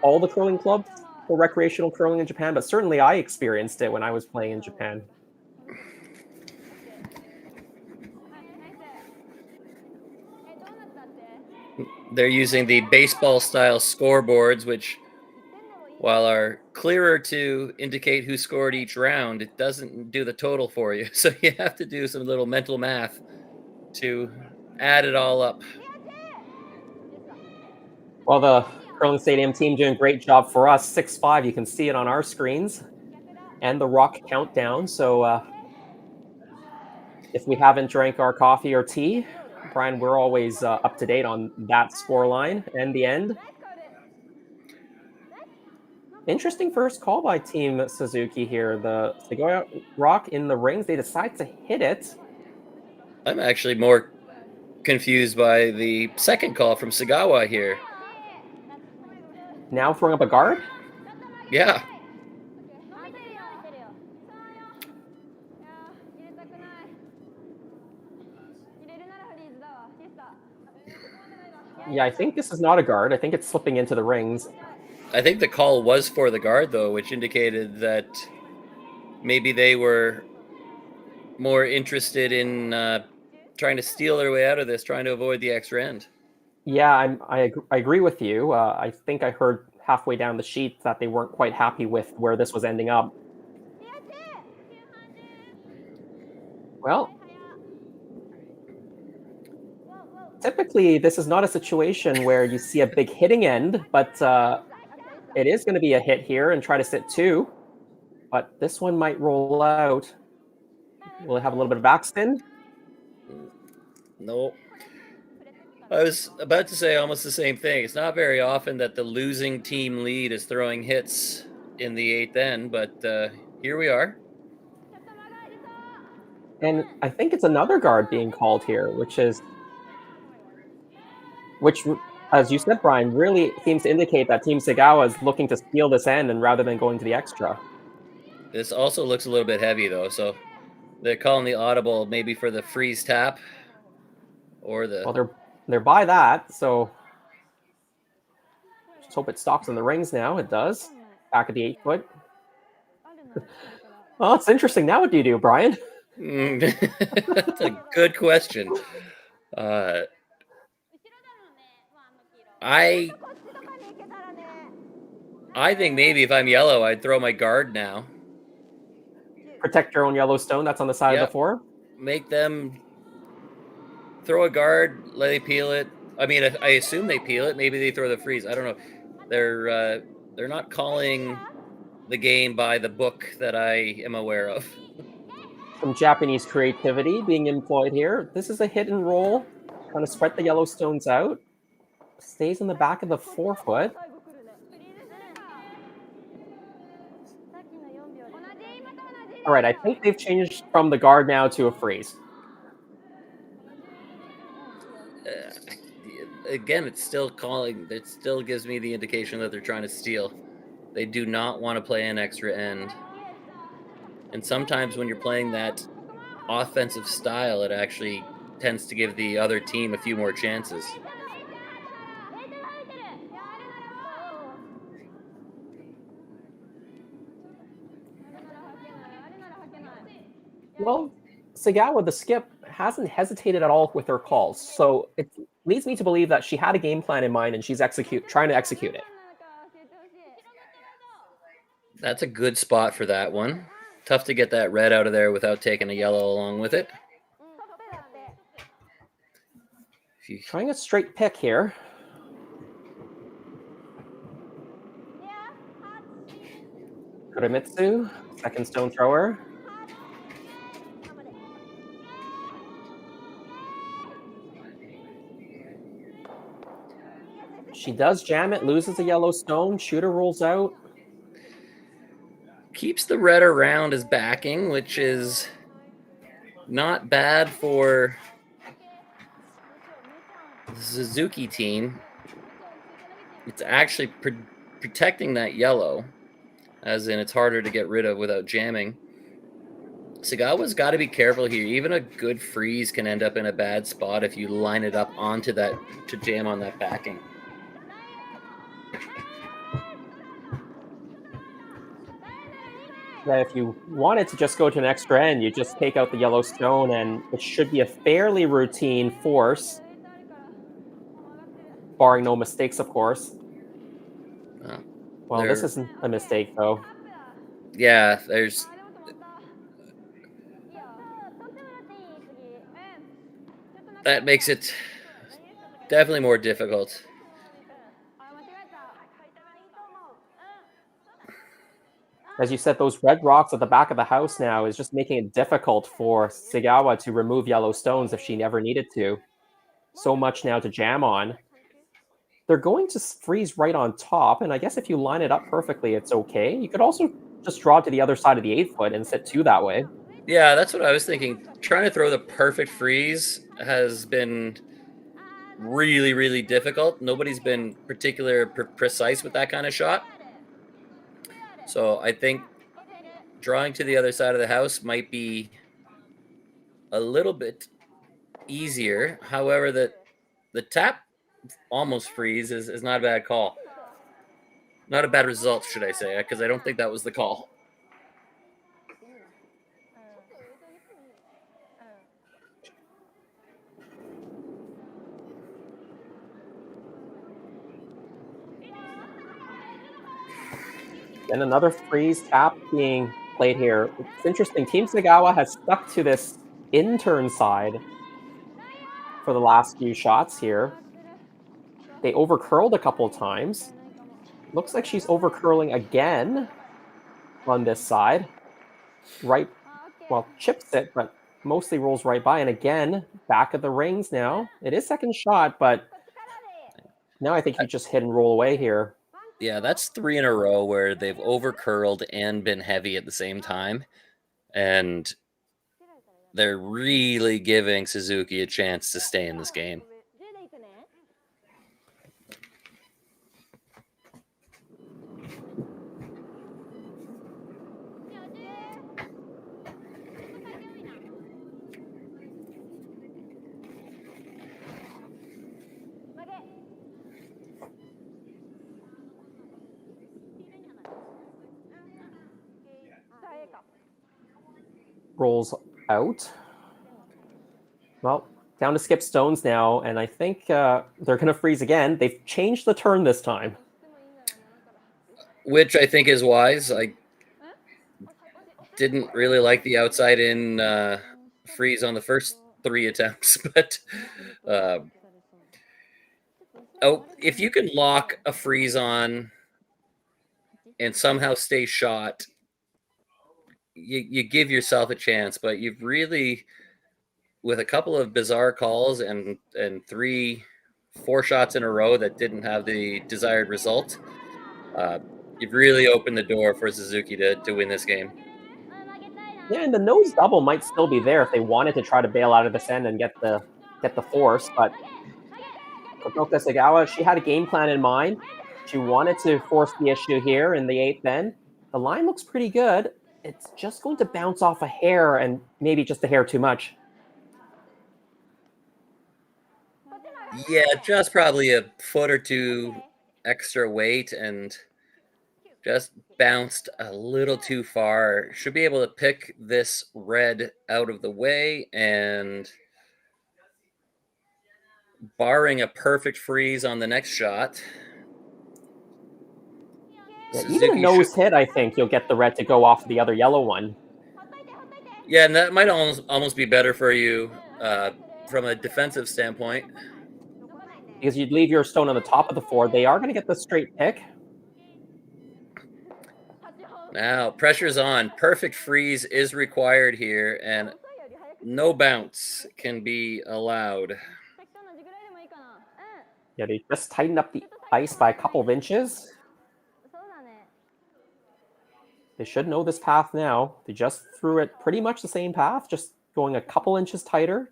all the curling clubs for recreational curling in Japan, but certainly I experienced it when I was playing in Japan. They're using the baseball-style scoreboards, which, while are clearer to indicate who scored each round, it doesn't do the total for you. So you have to do some little mental math to add it all up. Well, the curling stadium team doing a great job for us. 6-5. You can see it on our screens, and the rock countdown. So if we haven't drank our coffee or tea, Brian, we're always up to date on that score line and the end. Interesting first call by Team Suzuki here. The Segawa rock in the rings. They decide to hit it. I'm actually more confused by the second call from Segawa here. Now throwing up a guard? Yeah. Yeah, I think this is not a guard. I think it's slipping into the rings. I think the call was for the guard, though, which indicated that maybe they were more interested in trying to steal their way out of this, trying to avoid the extra end. Yeah, I agree with you. I think I heard halfway down the sheet that they weren't quite happy with where this was ending up. Well, typically this is not a situation where you see a big hitting end, but it is going to be a hit here and try to sit 2. But this one might roll out. Will it have a little bit of backspin? No. I was about to say almost the same thing. It's not very often that the losing team lead is throwing hits in the 8th end, but here we are. And I think it's another guard being called here, which, as you said, Brian, really seems to indicate that Team Segawa is looking to steal this end and rather than going to the extra. This also looks a little bit heavy, though, so they're calling the audible maybe for the freeze tap or the... Well, they're by that, so just hope it stops in the rings now. It does. Back at the 8-foot. Well, it's interesting. Now what do you do, Brian? That's a good question. I think maybe if I'm yellow, I'd throw my guard now. Protect your own Yellowstone. That's on the side of the 4. Make them throw a guard, let they peel it. I mean, I assume they peel it. Maybe they throw the freeze. I don't know. They're not calling the game by the book that I am aware of. Some Japanese creativity being employed here. This is a hit and roll. Trying to spread the Yellowstones out. Stays in the back of the 4-foot. All right, I think they've changed from the guard now to a freeze. Again, it's still calling. It still gives me the indication that they're trying to steal. They do not want to play an extra end. And sometimes when you're playing that offensive style, it actually tends to give the other team a few more chances. Well, Segawa, the skip, hasn't hesitated at all with her calls. So it leads me to believe that she had a game plan in mind and she's trying to execute it. That's a good spot for that one. Tough to get that red out of there without taking a yellow along with it. Trying a straight pick here. Kuramitsu, second stone thrower. She does jam it, loses a yellow stone, shooter rolls out. Keeps the red around as backing, which is not bad for the Suzuki team, it's actually protecting that yellow, as in it's harder to get rid of without jamming. Segawa's got to be careful here. Even a good freeze can end up in a bad spot if you line it up onto that to jam on that backing. That if you wanted to just go to an extra end, you just take out the yellow stone, and it should be a fairly routine force, barring no mistakes, of course. Well, this isn't a mistake, though. Yeah, that makes it definitely more difficult. As you said, those red rocks at the back of the house now is just making it difficult for Segawa to remove yellow stones if she never needed to. So much now to jam on. They're going to freeze right on top, and I guess if you line it up perfectly, it's okay. You could also just draw to the other side of the 8-foot and sit 2 that way. Yeah, that's what I was thinking. Trying to throw the perfect freeze has been really, really difficult. Nobody's been particularly precise with that kind of shot. So I think drawing to the other side of the house might be a little bit easier. However, the tap almost freeze is not a bad call. Not a bad result, should I say, because I don't think that was the call. And another freeze tap being played here. It's interesting. Team Segawa has stuck to this in-turn side for the last few shots here. They overcurled a couple times. Looks like she's overcurling again on this side. Right, well, chips it, but mostly rolls right by. And again, back of the rings now. It is second shot, but now I think you just hit and roll away here. Yeah, that's 3 in a row where they've overcurled and been heavy at the same time. And they're really giving Suzuki a chance to stay in this game. Rolls out. Well, down to skip stones now, and I think they're going to freeze again. They've changed the turn this time. Which I think is wise. I didn't really like the outside-in freeze on the first 3 attempts, but if you can lock a freeze on and somehow stay shot, you give yourself a chance. But you've really, with a couple of bizarre calls and 4 shots in a row that didn't have the desired result, you've really opened the door for Suzuki to win this game. Yeah, and the nose double might still be there if they wanted to try to bail out of this end and get the force, but Kotoka Segawa, she had a game plan in mind. She wanted to force the issue here in the 8th end. The line looks pretty good. It's just going to bounce off a hair, and maybe just a hair too much. Yeah, just probably a foot or 2 extra weight, and just bounced a little too far. Should be able to pick this red out of the way, and barring a perfect freeze on the next shot. Yeah, even a nose hit, I think you'll get the red to go off the other yellow one. Yeah, and that might almost be better for you from a defensive standpoint. Because you'd leave your stone on the top of the 4. They are going to get the straight pick. Now, pressure's on. Perfect freeze is required here, and no bounce can be allowed. Yeah, they just tightened up the ice by a couple of inches. They should know this path now. They just threw it pretty much the same path, just going a couple inches tighter.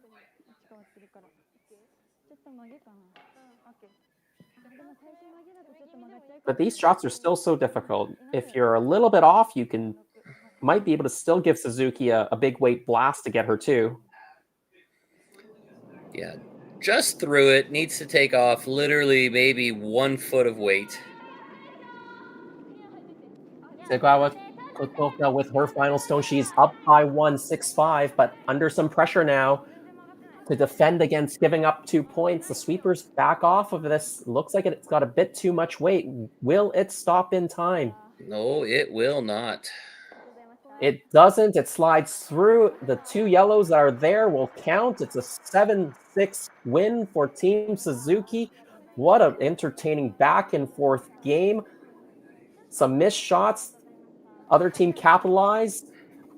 But these shots are still so difficult. If you're a little bit off, you might be able to still give Suzuki a big weight blast to get her too. Yeah, just through it. Needs to take off literally maybe 1 foot of weight. Segawa Kotoka with her final stone. She's up by 1, 6-5, but under some pressure now to defend against giving up 2 points. The sweepers back off of this. Looks like it's got a bit too much weight. Will it stop in time? No, it will not. It doesn't. It slides through. The 2 yellows that are there will count. It's a 7-6 win for Team Suzuki. What an entertaining back and forth game. Some missed shots. Other team capitalized.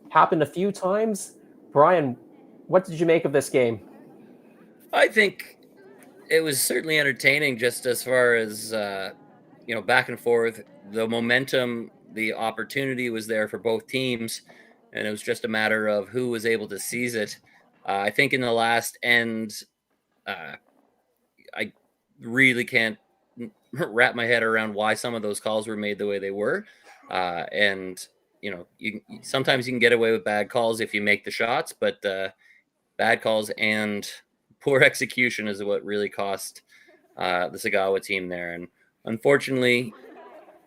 Happened a few times. Brian, what did you make of this game? I think it was certainly entertaining, just as far as back and forth. The momentum, the opportunity was there for both teams, and it was just a matter of who was able to seize it. I think in the last end, I really can't wrap my head around why some of those calls were made the way they were. And sometimes you can get away with bad calls if you make the shots, but bad calls and poor execution is what really cost the Segawa team there. And unfortunately,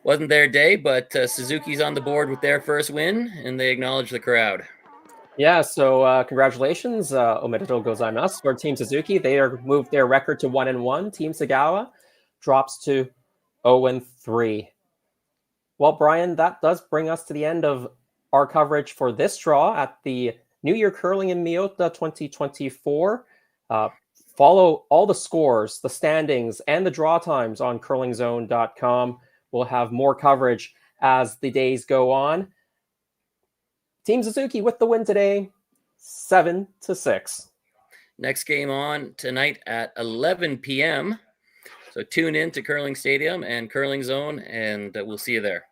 wasn't their day, but Suzuki's on the board with their first win, and they acknowledge the crowd. Yeah, so congratulations, omedetou gozaimasu for Team Suzuki. They are moved their record to 1-1. Team Segawa drops to 0-3. Well, Brian, that does bring us to the end of our coverage for this draw at the New Year Curling in Miyota 2024. Follow all the scores, the standings, and the draw times on curlingzone.com. We'll have more coverage as the days go on. Team Suzuki with the win today, 7-6. Next game on tonight at 11 p.m. So tune in to Curling Stadium and Curling Zone, and we'll see you there.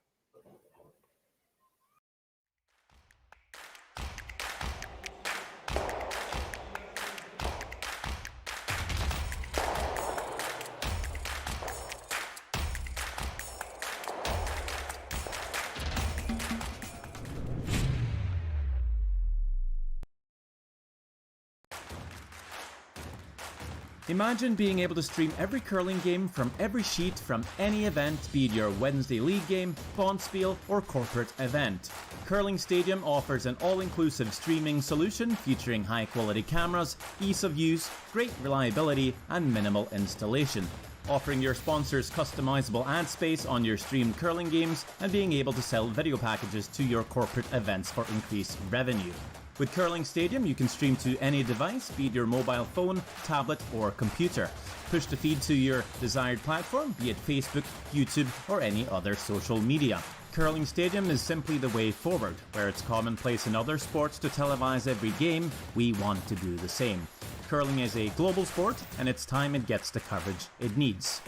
Imagine being able to stream every curling game from every sheet from any event, be it your Wednesday league game, Bonspiel, or corporate event. Curling Stadium offers an all-inclusive streaming solution featuring high-quality cameras, ease of use, great reliability, and minimal installation. Offering your sponsors customizable ad space on your streamed curling games and being able to sell video packages to your corporate events for increased revenue. With Curling Stadium, you can stream to any device, be it your mobile phone, tablet, or computer. Push the feed to your desired platform, be it Facebook, YouTube, or any other social media. Curling Stadium is simply the way forward. Where it's commonplace in other sports to televise every game, we want to do the same. Curling is a global sport, and it's time it gets the coverage it needs.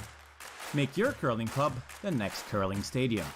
Make your curling club the next Curling Stadium.